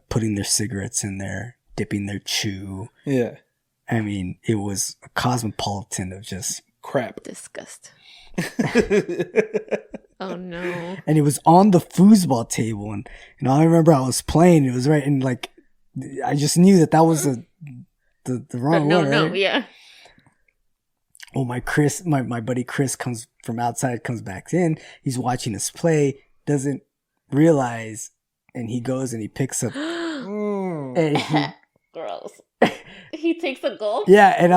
putting their cigarettes in there, dipping their chew. Yeah. I mean, it was a cosmopolitan of just crap. Disgust. Oh no. And it was on the foosball table, and I remember I was playing, it was right, and like I just knew that was the wrong one, right? No, yeah. Well, my buddy Chris comes from outside, comes back in, he's watching us play, doesn't realize, and he goes and he picks up and Gross. He takes a gulp? Yeah, and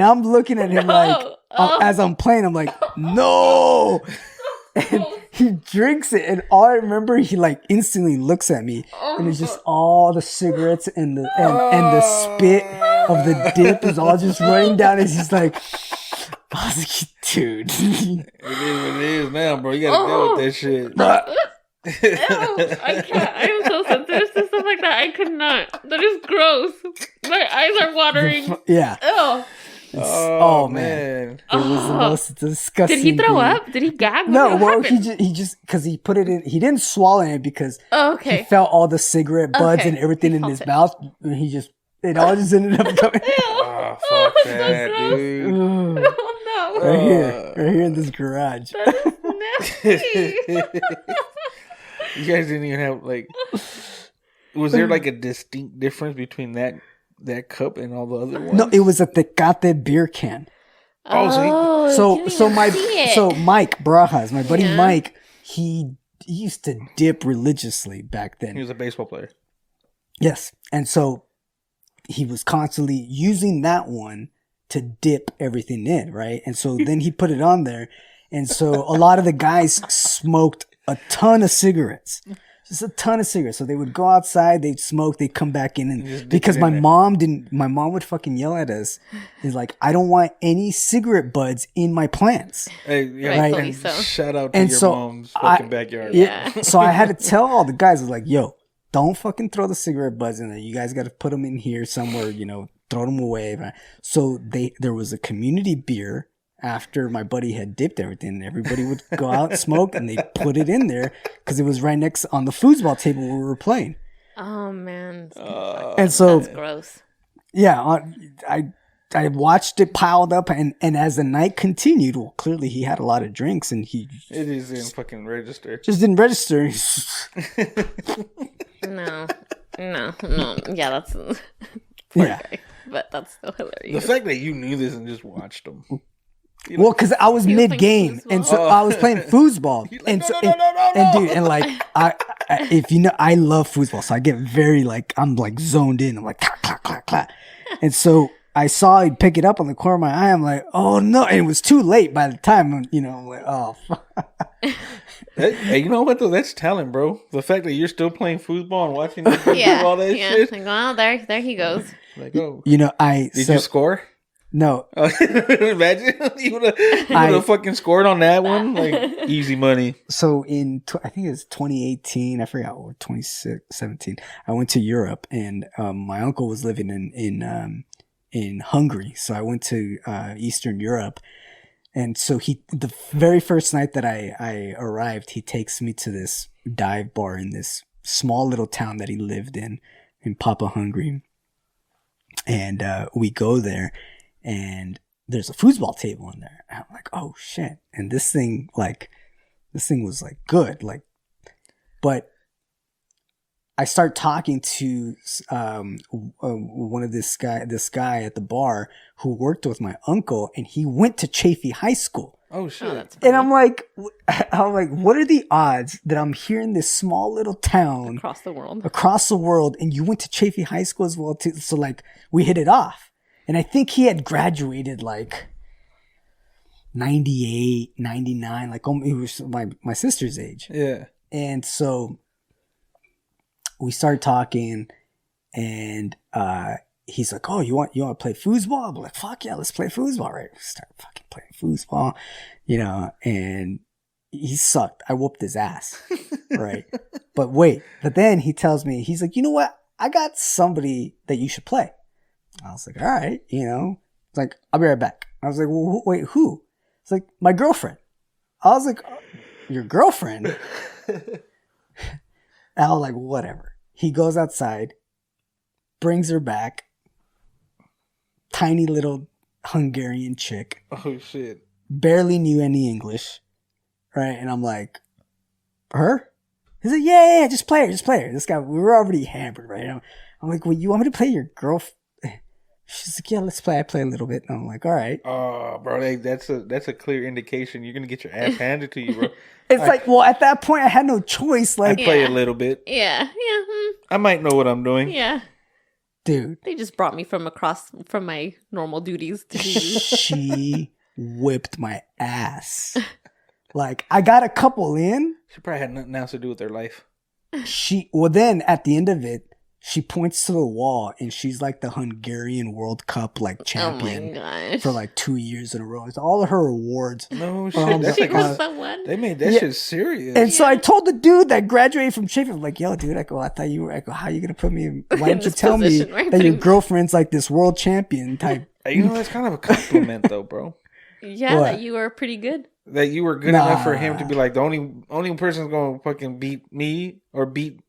I'm looking at him as I'm playing, I'm like, no. And he drinks it, and all I remember, he like instantly looks at me, and it's just all the cigarettes and the spit of the dip is all just running down. And he's like, I was like, dude. It is what it is now, bro. You gotta deal with that shit. I can't. I am so sensitive to stuff like that. I could not. That is gross. My eyes are watering. Yeah. Ew. Oh man. It was the most disgusting. Did he throw thing. up? Did he gag? No, What well, happened? he just because he put it in. He didn't swallow it because okay. he felt all the cigarette buds Okay. and everything He in felt his it. mouth. And he just it all just ended up coming. Oh, fuck that's so that, gross. dude. Ooh. Oh no. Right here in this garage. That is nasty. You guys didn't even have like. Was there like a distinct difference between that cup and all the other ones? No, it was a Tecate beer can. Oh, So Mike Brajas, my buddy Yeah. Mike, he used to dip religiously back then. He was a baseball player. Yes. And so he was constantly using that one to dip everything in, right? And so then he put it on there. And so a lot of the guys smoked a ton of cigarettes. Just a ton of cigarettes. So they would go outside, they'd smoke, they'd come back in, and because my mom would fucking yell at us. Is like, I don't want any cigarette buds in my plants. Hey, yeah, Rightfully and so. shout out to And your so mom's fucking backyard. Yeah. So I had to tell all the guys, I was like, yo, don't fucking throw the cigarette butts in there. You guys got to put them in here somewhere, throw them away. So there was a community beer after my buddy had dipped everything, and everybody would go out and smoke, and they put it in there because it was right next on the foosball table where we were playing. Oh man. And so, That's gross. yeah, I watched it piled up, and as the night continued, well, clearly he had a lot of drinks, and he It is in fucking register. just didn't register. No. Yeah, that's poor Yeah. guy. But that's still The hilarious. fact that you knew this and just watched them. Well, because I was He was mid-game, playing and so foosball? I was playing foosball, Like, and no, so no, no, no, and no. dude, and like if you know, I love foosball, so I get very like I'm like zoned in. I'm like clap, clap, clap, clap, and so I saw him pick it up on the corner of my eye. I'm like, oh no, and it was too late by the time. I'm like, oh fuck. Hey, you know what though? That's talent, bro. The fact that you're still playing football and watching them do Yeah. all that Yeah. shit. Like, well, there he goes. Like, oh, Did you score? No, Imagine you would have fucking scored on that one. Like easy money. so I think it was 2018, I forgot, or 2017, I went to Europe, and my uncle was living in Hungary, so I went to Eastern Europe, and so the very first night that I arrived, he takes me to this dive bar in this small little town that he lived in Papa, Hungary, and we go there. And there's a foosball table in there. And I'm like, oh shit. And this thing was like good. Like, but I start talking to one of this guy at the bar who worked with my uncle, and he went to Chaffee High School. Oh shit. Oh, that's funny. And I'm like, what are the odds that I'm here in this small little town Across the world, and you went to Chaffee High School as well too? So like we hit it off. And I think he had graduated like 98, 99, like he was my sister's age. Yeah. And so we started talking, and he's like, "Oh, you want to play foosball?" I'm like, "Fuck yeah, let's play foosball!" Right? We start fucking playing foosball, and he sucked. I whooped his ass, right? But then he tells me, he's like, "You know what? I got somebody that you should play." I was like, all right, It's like, I'll be right back. I was like, well, wait, who? It's like, my girlfriend. I was like, oh, your girlfriend? And I was like, whatever. He goes outside, brings her back. Tiny little Hungarian chick. Oh shit. Barely knew any English. Right? And I'm like, her? He's like, yeah, just play her. This guy, we were already hammered, right? I'm like, well, you want me to play your girlfriend? She's like, yeah, let's play. I play a little bit. And I'm like, all right. Oh, bro, that's a clear indication you're gonna get your ass handed to you, bro. It's like, well, at that point, I had no choice. Like, I play a little bit. Yeah. I might know what I'm doing. Yeah. dude, They just brought me from my normal duties to do. she whipped my ass. Like, I got a couple in. She probably had nothing else to do with their life. Then at the end of it, she points to the wall and she's like the Hungarian World Cup like champion for like 2 years in a row. It's all of her awards. No shit. That's she was the one. They made that shit serious. And so I told the dude that graduated from Chafin, I'm like, yo, dude, I thought you were, how are you going to put me in, why didn't you tell me that your girlfriend's like this world champion type? You know, that's kind of a compliment though, bro. Yeah, that you were pretty good. That you were good enough for him to be like, the only person that's going to fucking beat me or beat...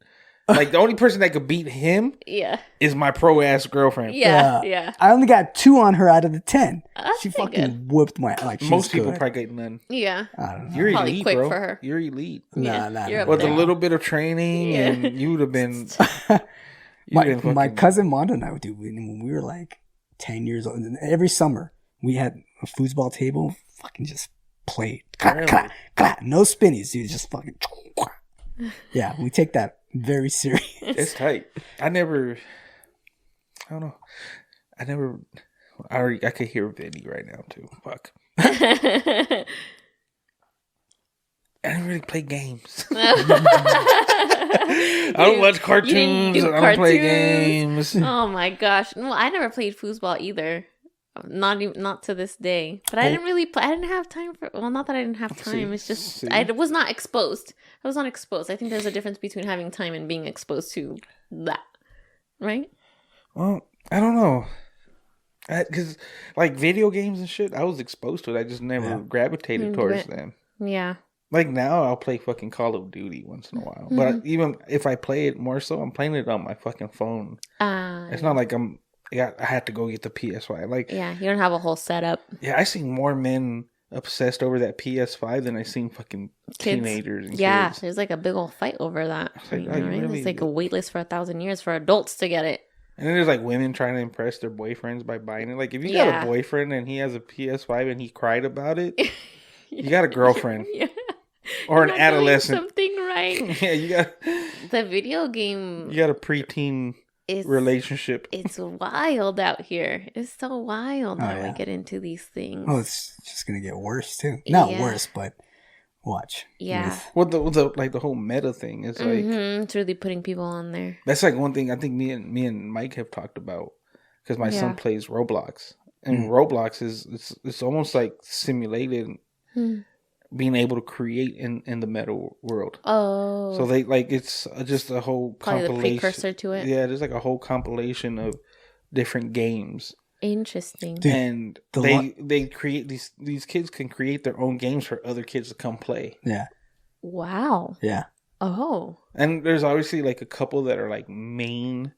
Like, the only person that could beat him is my pro-ass girlfriend. Yeah. I only got 2 on her out of the 10. That's she fucking good. Whooped my... Like, most people probably get none. Yeah. I don't know. You're probably elite, quick bro. for her. You're elite. Nah. With a little bit of training, and you would have been... my cousin Mondo and I would do when we were like 10 years old. And every summer, we had a foosball table. Fucking just played. No spinnies, dude. Just fucking... Yeah, we take that very serious. It's tight. I don't know. I could hear Vinny right now too. Fuck. I didn't really play games. I don't watch cartoons. I don't play games. Oh my gosh. No, I never played foosball either. Not to this day. But I didn't really play. I didn't have time for... Well, not that I didn't have time. It's just... I was not exposed. I was not exposed. I think there's a difference between having time and being exposed to that. Right? Well, I don't know. Because, like, video games and shit, I was exposed to it. I just never gravitated towards them. Yeah. Like, now I'll play fucking Call of Duty once in a while. But even if I play it more so, I'm playing it on my fucking phone. It's not like I had to go get the PS5. Like, yeah, you don't have a whole setup. Yeah, I seen more men obsessed over that PS5 than I seen fucking teenagers and kids. There's like a big old fight over that. Like, It's like a wait list for 1,000 years for adults to get it. And then there's like women trying to impress their boyfriends by buying it. Like, if you got a boyfriend and he has a PS5 and he cried about it, you got a girlfriend. Or an adolescent. Something right. Yeah, you got the video game. You got a preteen relationship. It's wild out here. It's so wild how we get into these things. Oh, it's just gonna get worse too. Not worse, but watch. Yeah. Well, the whole meta thing is like it's really putting people on there. That's like one thing I think me and Mike have talked about, because my son plays Roblox, and Roblox it's almost like simulated being able to create in the meta world. Oh, so they like it's just a whole compilation. The precursor to it. Yeah, there's like a whole compilation of different games. Interesting. Dude, and they create these kids can create their own games for other kids to come play. Yeah. Wow. Yeah. Oh. And there's obviously like a couple that are like main,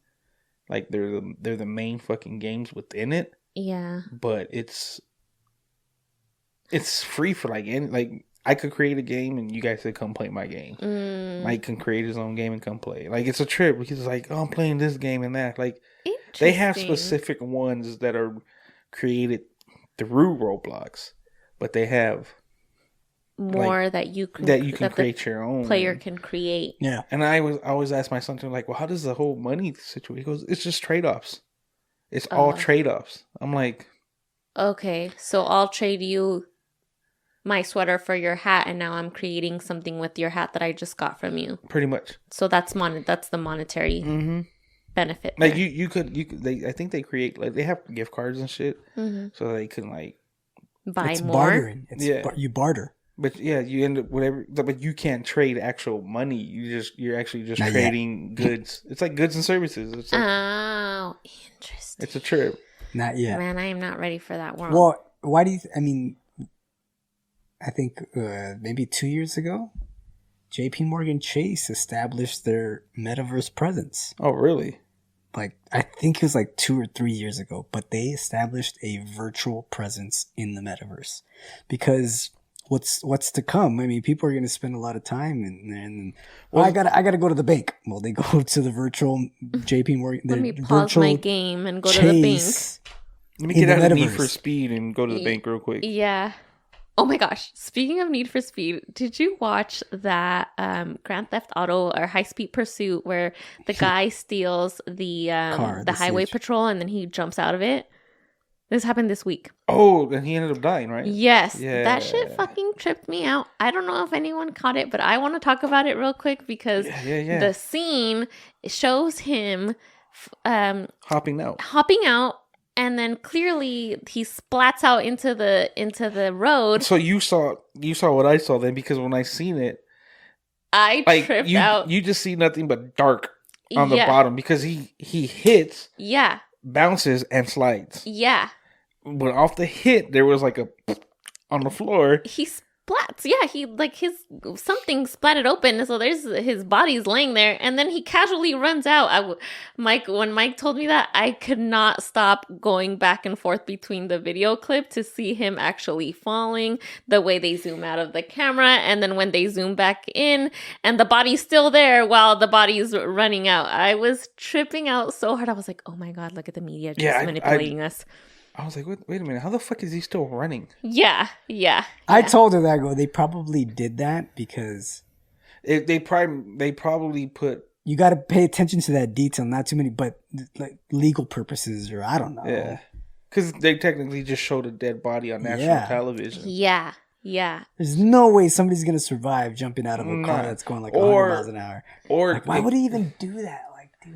like they're the main fucking games within it. Yeah. But it's free for like any, like I could create a game and you guys could come play my game. Mike can create his own game and come play. Like, it's a trip because it's like, oh, I'm playing this game and that. Like, they have specific ones that are created through Roblox, but they have more like, that you can create your own. Player can create. Yeah. And I always ask my son, like, well, how does the whole money situation? He goes, it's just trade-offs. It's all trade-offs. I'm like, okay, so I'll trade you my sweater for your hat, and now I'm creating something with your hat that I just got from you. Pretty much. So that's the monetary benefit. Like you could I think they create, like, they have gift cards and shit, so they can like buy it's more. Bartering. You barter. But yeah, you end up whatever. But you can't trade actual money. You're actually just trading goods. It's like goods and services. It's like, oh, interesting. It's a trip. Not yet. Man, I am not ready for that world. Well, why do you? I think maybe 2 years ago, J.P. Morgan Chase established their metaverse presence. Oh, really? Like, I think it was like 2 or 3 years ago, but they established a virtual presence in the metaverse because what's to come? I mean, people are going to spend a lot of time and I gotta go to the bank. Well, they go to the virtual J.P. Morgan. Let me pause my game and go to the bank. Let me get out of Need for Speed and go to the bank real quick. Yeah. Oh my gosh. Speaking of Need for Speed, did you watch that Grand Theft Auto or High Speed Pursuit where the guy steals the highway patrol and then he jumps out of it? This happened this week. Oh, and he ended up dying, right? Yes. Yeah. That shit fucking tripped me out. I don't know if anyone caught it, but I want to talk about it real quick because the scene shows him hopping out. And then clearly he splats out into the road. So you saw what I saw then, because when I seen it, I tripped out. You just see nothing but dark on the bottom because he hits, bounces and slides. Yeah. But off the hit, there was like a on the floor. He splats. Yeah, he something splatted open. So there's his body's laying there, and then he casually runs out. When Mike told me that, I could not stop going back and forth between the video clip to see him actually falling, the way they zoom out of the camera, and then when they zoom back in, and the body's still there while the body's running out. I was tripping out so hard. I was like, oh my God, look at the media just manipulating us. I was like, wait a minute, how the fuck is he still running? Yeah. I told her that, they probably did that because they probably put... You got to pay attention to that detail, not too many, but like legal purposes, or I don't know. Yeah. Because they technically just showed a dead body on national television. Yeah. There's no way somebody's going to survive jumping out of a car that's going like 100 miles an hour. Or like, why would he even do that?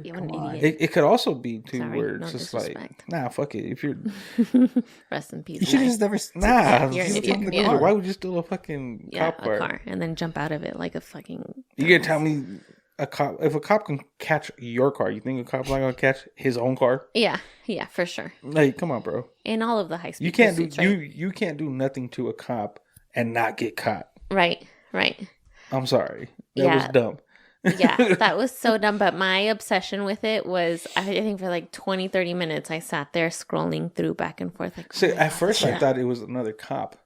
You're an on. idiot. It could also be two words. No just like, nah, fuck it. If you're rest in peace. You should have just never. Nah, you're an idiot. Why would you steal a fucking cop car and then jump out of it like a fucking? You gonna tell me if a cop can catch your car, you think a cop's not gonna catch his own car? Yeah, for sure. Like, come on, bro. In all of the high speed, you can't you can't do nothing to a cop and not get caught. Right. I'm sorry. That was dumb. Yeah, that was so dumb. But my obsession with it was, I think for like 20-30 minutes, I sat there scrolling through back and forth. Like, at first I thought it was another cop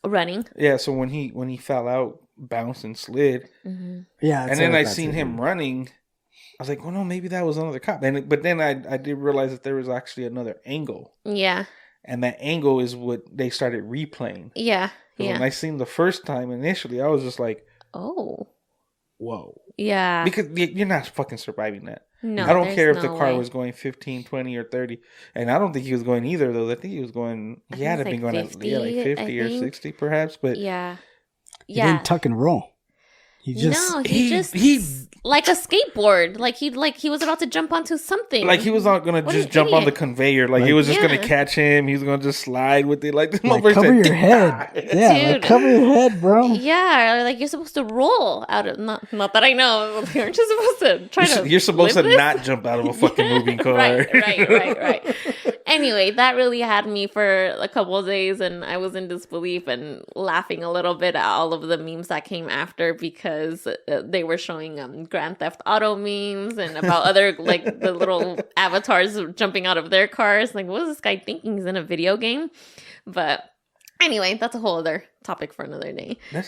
running. Yeah, so when he fell out, bounced and slid. Mm-hmm. Yeah, and then I seen him running. I was like, well, no, maybe that was another cop. But then I did realize that there was actually another angle. Yeah. And that angle is what they started replaying. Yeah. When I seen the first time initially, I was just like, oh. Whoa. Yeah. Because you're not fucking surviving that. No, I don't care if the car was going 15, 20, or 30. And I don't think he was going either, though. I think he was going... He had to be going 50, like 50 or 60, perhaps. But yeah. He didn't tuck and roll. He just like a skateboard. Like he was about to jump onto something. Like he was not gonna just jump on the conveyor. Like he was just gonna catch him. He was gonna just slide with it. Like cover your head. Yeah, like cover your head, bro. Yeah, like you're supposed to roll out of not that I know. Aren't you supposed to try to? You're supposed to not jump out of a fucking moving car. Right. Anyway, that really had me for a couple of days, and I was in disbelief and laughing a little bit at all of the memes that came after because they were showing Grand Theft Auto memes and about other like the little avatars jumping out of their cars. Like, what is this guy thinking? He's in a video game? But anyway, that's a whole other topic for another day. That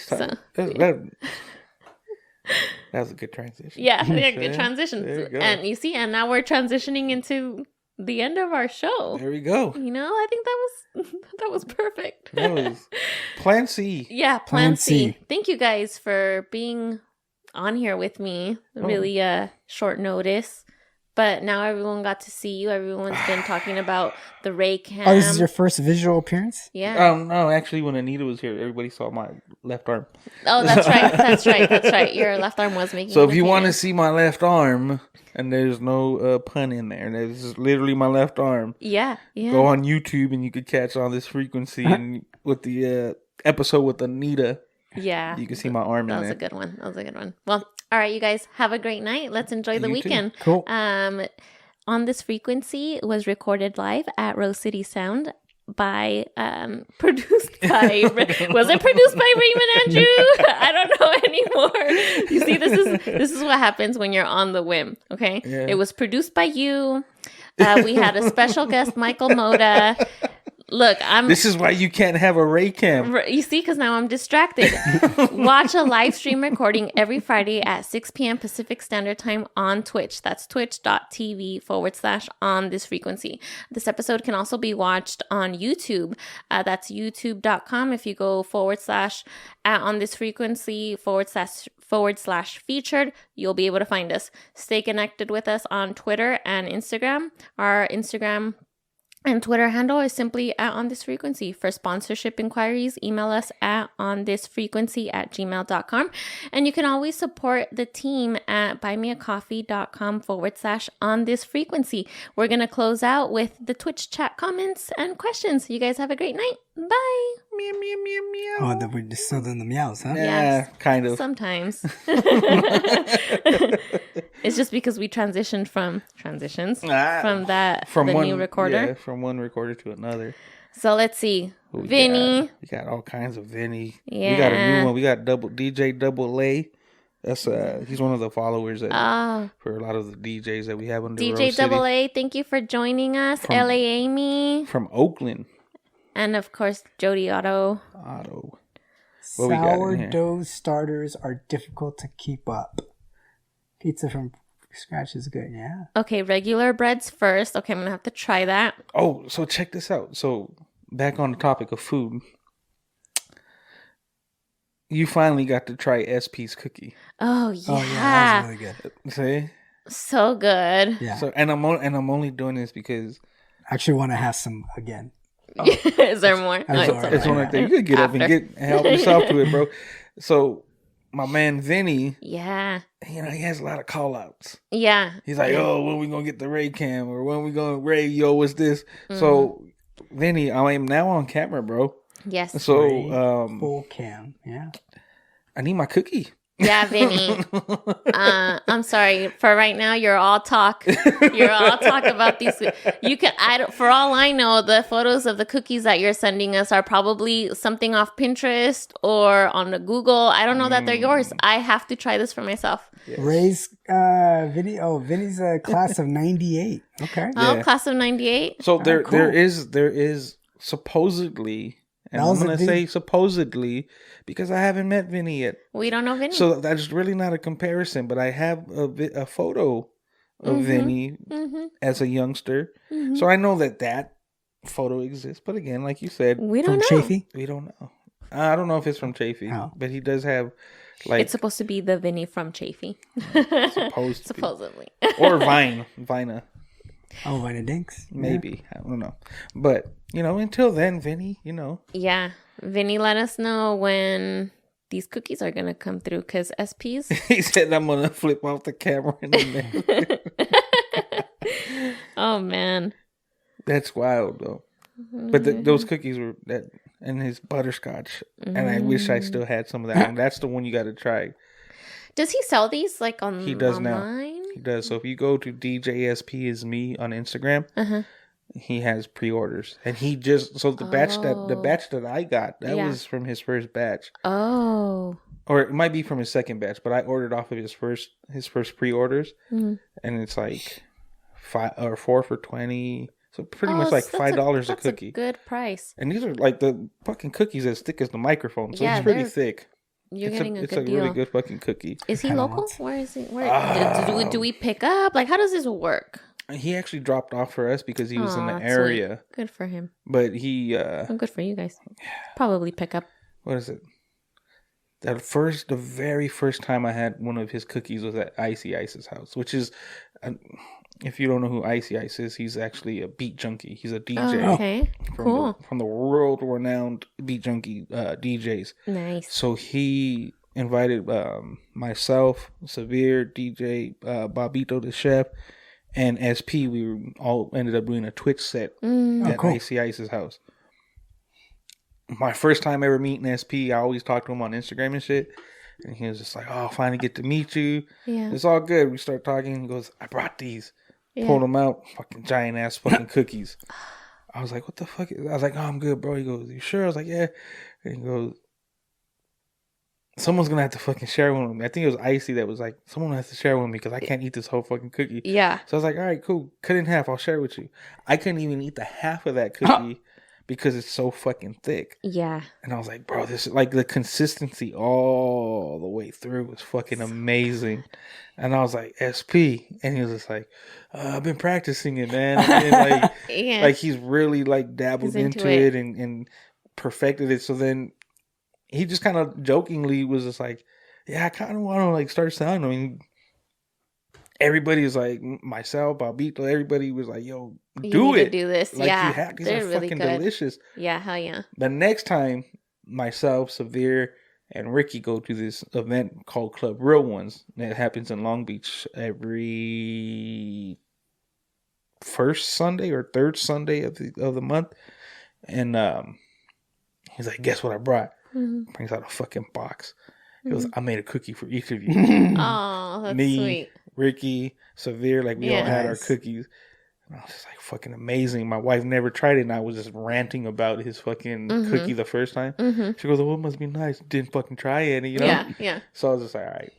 was a good transition. Yeah, good transition. And you see, and now we're transitioning into the end of our show. There we go. You know, I think that was perfect. That was Plan C. Yeah, Plan C. Thank you guys for being on here with me. Really short notice. But now everyone got to see you. Everyone's been talking about the Ray Cam. Oh, this is your first visual appearance? Yeah. No, actually, when Anita was here, everybody saw my left arm. Oh, that's right. That's right. Your left arm was making. So if you want to see my left arm, and there's no pun in there, this is literally my left arm. Yeah. Go on YouTube and you could catch On This Frequency and with the episode with Anita. Yeah. You can see my arm in there. That was a good one. Well, all right, you guys have a great night. Let's enjoy the weekend. Too. Cool. On This Frequency was recorded live at Rose City Sound produced by was it produced by Raymond Andrew? I don't know anymore. You see, this is what happens when you're on the whim. Okay. Yeah. It was produced by you. We had a special guest, Michael Mota. Look, This is why you can't have a Ray Cam. You see, because now I'm distracted. Watch a live stream recording every Friday at 6 p.m. Pacific Standard Time on Twitch. That's twitch.tv/On This Frequency. This episode can also be watched on YouTube. That's youtube.com. If you go /On This Frequency / featured, you'll be able to find us. Stay connected with us on Twitter and Instagram. Our Instagram And Twitter handle is simply @onthisfrequency. For sponsorship inquiries, email us at onthisfrequency@gmail.com. And you can always support the team at buymeacoffee.com/onthisfrequency. We're going to close out with the Twitch chat comments and questions. You guys have a great night. Bye. Meow, meow, meow, meow. Oh, that we're just still doing the meows, huh? Yeah, kind of. Sometimes. It's just because we transitioned from the new recorder. Yeah, from one recorder to another. So let's see. Vinny. We got all kinds of Vinny. Yeah. We got a new one. We got DJ Double A. That's he's one of the followers for a lot of the DJs that we have under DJ Double A, thank you for joining us. LA Amy. From Oakland. And of course, Jody Otto. Sourdough starters are difficult to keep up. Pizza from scratch is good, yeah. Okay, regular breads first. Okay, I'm going to have to try that. Oh, so check this out. So back on the topic of food. You finally got to try SP's cookie. Oh, yeah. Oh, yeah, that was really good. See? So good. Yeah. So and I'm only doing this because I actually want to have some again. Oh. Is there more? It's one right there. You could get up and help yourself to it, bro. So my man Vinny, yeah, he has a lot of call outs. Yeah. He's like, oh, when we gonna get the Ray cam, or when we gonna Ray, yo, what's this? So Vinny, I am now on camera, bro. Yes. So full cam, yeah. I need my cookie. Yeah, Vinny. I'm sorry. For right now, you're all talk. You're all talk about these. You can. For all I know, the photos of the cookies that you're sending us are probably something off Pinterest or on the Google. I don't know that they're yours. I have to try this for myself. Yes. Ray's Vinny's a class of '98. Okay. Oh, yeah. Class of '98. So there is supposedly. And I'm going to say supposedly because I haven't met Vinny yet. We don't know Vinny. So that's really not a comparison, but I have a photo of Vinny as a youngster. Mm-hmm. So I know that photo exists. But again, like you said. We don't know. Chafee? We don't know. I don't know if it's from Chafee, but he does have like. It's supposed to be the Vinny from Chafee. Supposedly. Or Vina. Oh, Vina Dinks? Maybe. Yeah. I don't know. But, until then, Vinny, Yeah. Vinny, let us know when these cookies are going to come through because SPs. He said, I'm going to flip off the camera. Oh, man. That's wild, though. But those cookies were that, and his butterscotch. And I wish I still had some of that one. That's the one you got to try. Does he sell these like on? He does online? Now. He does. So if you go to DJSP is me on Instagram, he has pre-orders, and he just the batch that I got was from his first batch. Oh. Or it might be from his second batch, but I ordered off of his first pre-orders, and it's like 4 for $20. So pretty much like $5 a cookie. That's a good price. And these are like the fucking cookies as thick as the microphone, so it's pretty thick. You're getting a good deal. It's a really good fucking cookie. Is he local? Where is he? Do we pick up? Like, how does this work? He actually dropped off for us because he was in the area. Sweet. Good for him. But he... good for you guys. Probably pick up. What is it? The very first time I had one of his cookies was at Icy Ice's house, which is... if you don't know who Icy Ice is, he's actually a beat junkie. He's a DJ. Oh, okay. Cool. From the world-renowned beat junkie DJs. Nice. So he invited myself, Severe, DJ, Bobito the Chef, and SP. We all ended up doing a Twitch set at Icy Ice's house. My first time ever meeting SP, I always talked to him on Instagram and shit. And he was just like, oh, I finally get to meet you. Yeah. It's all good. We start talking. He goes, I brought these. Yeah. Pulled them out. Fucking giant ass fucking cookies. I was like, what the fuck? I was like, oh, I'm good, bro. He goes, you sure? I was like, yeah. And he goes, someone's going to have to fucking share one with me. I think it was Icy that was like, someone has to share one with me because I can't eat this whole fucking cookie. Yeah. So I was like, all right, cool. Cut it in half. I'll share it with you. I couldn't even eat the half of that cookie. Because it's so fucking thick. Yeah. And I was like, bro, this is like the consistency all the way through was fucking amazing. And I was like, SP. And he was just like, I've been practicing it, man. And like he's really like dabbled into it and perfected it. So then he just kind of jokingly was just like, yeah, I kind of want to like start selling them. everybody was like, myself, Bobito, everybody was like, yo, You do need it. to do this. Like, Yeah. you have, these They're are really fucking good. delicious. Yeah, hell yeah. The next time, myself, Severe, and Ricky go to this event called Club Real Ones that happens in Long Beach every first Sunday or third Sunday of the month. And he's like, guess what I brought? Mm-hmm. Brings out a fucking box. It was, I made a cookie for each of you. Oh, that's Me, sweet. Ricky, Severe, like we all had our cookies. And I was just like, fucking amazing. My wife never tried it, and I was just ranting about his fucking cookie the first time. Mm-hmm. She goes, oh, it must be nice. Didn't fucking try it, you know? Yeah. So I was just like, all right,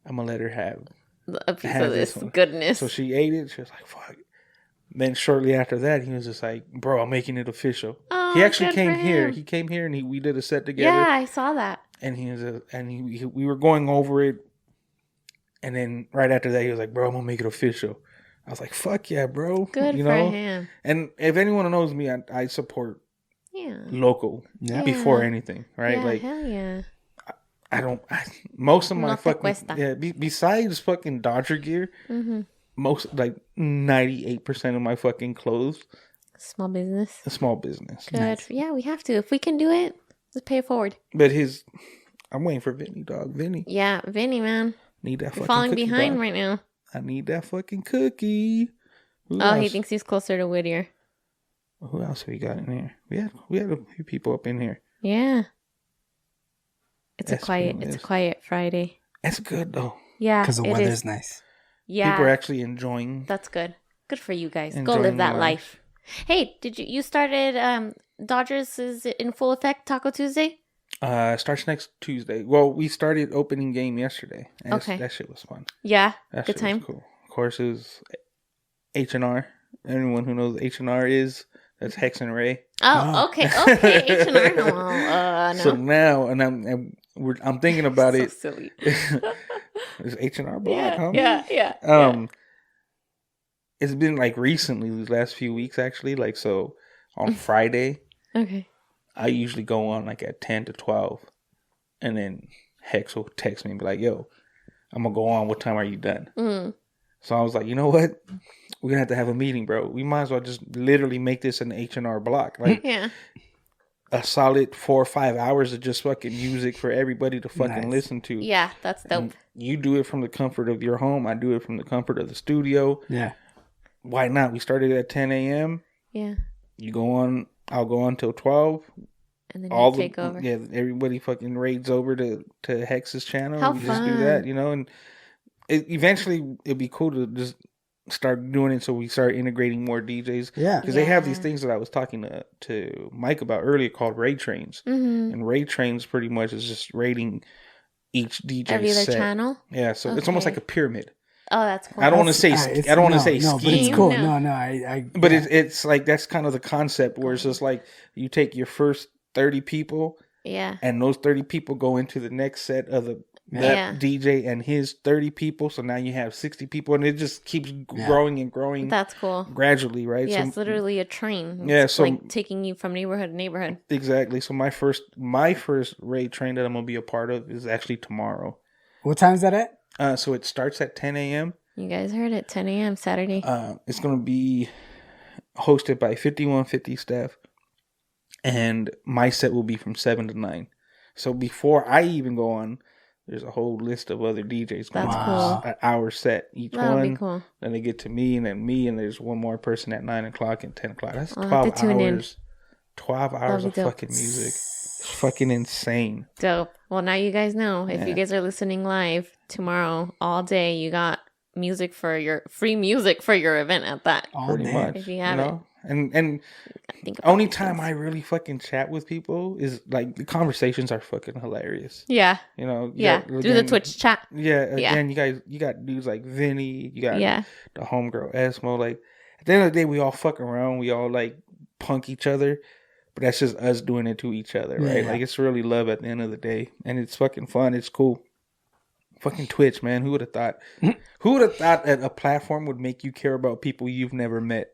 I'm going to let her have A piece of this goodness. So she ate it. She was like, fuck. Then shortly after that, he was just like, bro, I'm making it official. Oh, he actually good came for here. him. He came here, and we did a set together. Yeah, I saw that. And we were going over it. And then right after that, he was like, bro, I'm going to make it official. I was like, fuck yeah, bro. Good you for know? him. And if anyone knows me, I support local before anything, right? Yeah, like, hell yeah. Most of my No te fucking, cuesta. besides fucking Dodger gear, most, like 98% of my fucking clothes, Small business. a small business. Good. Nice. Yeah, we have to. If we can do it, let's pay it forward. But I'm waiting for Vinny, dog. Vinny. Yeah, Vinny, man. Need that You're fucking falling cookie, behind dog. right now. I need that fucking cookie. Who Oh, he else? thinks he's closer to Whittier. Who else we got in here? We had a few people up in here. Yeah. It's That's a quiet Friday. It's good though. Yeah. Because the it weather's is. nice. Yeah. People are actually enjoying. That's good. Good for you guys. Go Enjoying live that life. life. Hey, did you started Dodgers is in full effect Taco Tuesday? Starts next Tuesday. Well, we started opening game yesterday. And Okay. That shit was fun. Yeah. That Good shit time. was cool. Of course, it was H&R. Anyone who knows H&R is, that's Hex and Ray. Oh, okay. Okay. H&R. Well, no. So now, and I'm thinking about So it. silly. It's H&R Black, huh? Yeah. It's been like recently, these last few weeks actually. Like, so on Friday, Okay. I usually go on like at 10 to 12. And then Hex will text me and be like, yo, I'm going to go on. What time are you done? Mm. So I was like, you know what? We're going to have a meeting, bro. We might as well just literally make this an H&R block. Like Yeah. a solid 4 or 5 hours of just fucking music for everybody to fucking Nice. listen to. Yeah, that's dope. And you do it from the comfort of your home. I do it from the comfort of the studio. Yeah. Why not? We started at 10 a.m. Yeah. You go on. I'll go on till 12. And then All you the take over. yeah, everybody fucking raids over to Hex's channel. How we just do that, fun. you know. And eventually, it'd be cool to just start doing it. So we start integrating more DJs. Yeah. Because they have Yeah. these things that I was talking to Mike about earlier called raid trains. Mm-hmm. And raid trains pretty much is just rating each DJ Every other set. channel? Yeah, so it's almost Okay. like a pyramid. Oh, that's cool. I don't want to say It's- I don't want to no, say no, scheme, but it's cool. No. No, I but yeah. it's like that's kind of the concept where it's just like you take your first 30 people Yeah. and those 30 people go into the next set of that Yeah. DJ and his 30 people, so now you have 60 people, and it just keeps growing and growing That's cool. gradually, right? Yeah, So it's literally a train. Yeah, It's so- like taking you from neighborhood to neighborhood. exactly. So my first raid train that I'm gonna be a part of is actually tomorrow. What time is that at? So it starts at 10 a.m. You guys heard it, 10 a.m. Saturday. It's going to be hosted by 5150 staff, and my set will be from 7 to 9. So before I even go on, there's a whole list of other DJs going That's on. cool. An hour set each That would one. be cool. Then they get to me, and then me, and there's one more person at 9 o'clock and 10 o'clock. That's I'll 12 have to tune in. hours. 12 hours That'd of be dope. fucking music. It's fucking insane. Dope. Well, now you guys know. If Yeah. you guys are listening live tomorrow, all day, you got free music for your event at that. All Pretty day. much. If you have it. And Think about only these time things. I really fucking chat with people is like the conversations are fucking hilarious. Yeah. You know, Yeah. got- Do the again- Twitch chat. Yeah, Yeah. again, you got dudes like Vinny, you got Yeah. the homegirl Esmo. Like at the end of the day, we all fuck around, we all like punk each other, but that's just us doing it to each other, right? Yeah. Like it's really love at the end of the day, and it's fucking fun. It's cool. Fucking Twitch, man. Who would have thought? Who would have thought that a platform would make you care about people you've never met?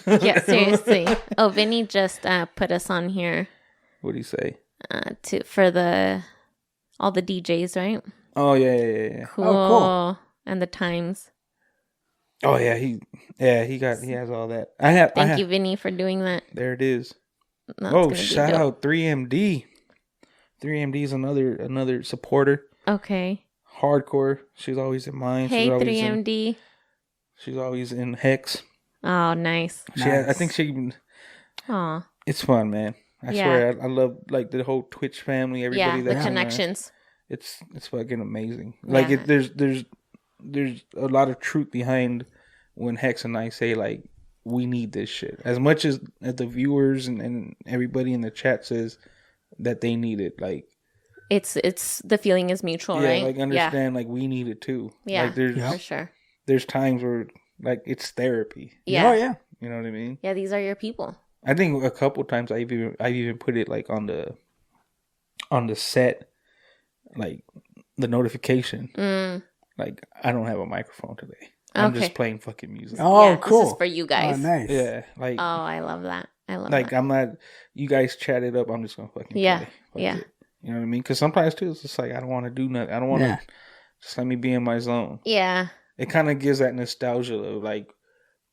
Yeah, seriously. Oh, Vinny just put us on here What do you say? for all the DJs, right? Oh yeah. Cool. Oh, cool. and the times. Oh yeah, he has all that. Thank you, Vinny, for doing that. There it is. That's shout out 3MD. 3MD is another supporter. Okay. Hardcore. She's always in mine. Hey, 3MD. She's always in Hex. Oh, nice. I think she. Aw. It's fun, man. I swear, I love like the whole Twitch family. Everybody the connections. It's fucking amazing. Like there's a lot of truth behind when Hex and I say like we need this shit. As much as the viewers and everybody in the chat says that they need it, like it's the feeling is mutual, right? Like understand, like we need it too. Yeah, like, for sure. There's times where like it's therapy. Yeah. Oh yeah. You know what I mean? Yeah, these are your people. I think a couple times I've even put it like on the set, like the notification. Like I don't have a microphone today. I'm just playing fucking music. Oh, cool. This is for you guys. Oh, nice. Yeah, like. Oh, I love that. Like I'm not. You guys chat it up. I'm just gonna fucking play. Yeah. It. You know what I mean? Because sometimes too, it's just like I don't want to do nothing. I don't want to. Just let me be in my zone. Yeah. It kind of gives that nostalgia of like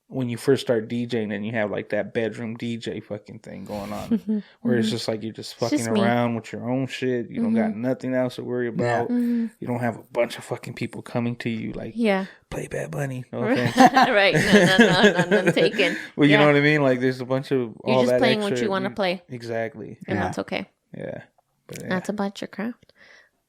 when you first start DJing and you have like that bedroom DJ fucking thing going on, where it's just like you're just fucking around with your own shit. You don't got nothing else to worry about. You don't have a bunch of fucking people coming to you like, play Bad Bunny. No offense. Right. No, none taken. Well, you know what I mean? Like there's a bunch of you're all just that playing extra, what you want to play. Exactly. And that's okay. Yeah. But, that's about your craft.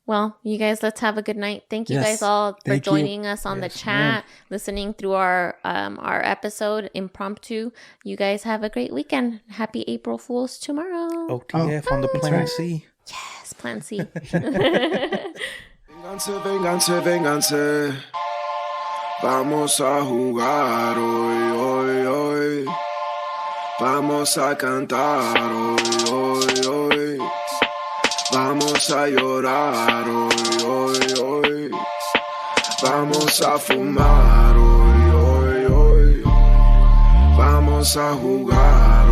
Well, you guys, let's have a good night. Thank you guys all for joining us on the chat, listening through our episode, Impromptu. You guys have a great weekend. Happy April Fools tomorrow. OTF on the Plan C. Yes, Plan C. Vénganse. Vamos a jugar hoy. Vamos a cantar hoy. Vamos a llorar hoy. Vamos a fumar hoy. Vamos a jugar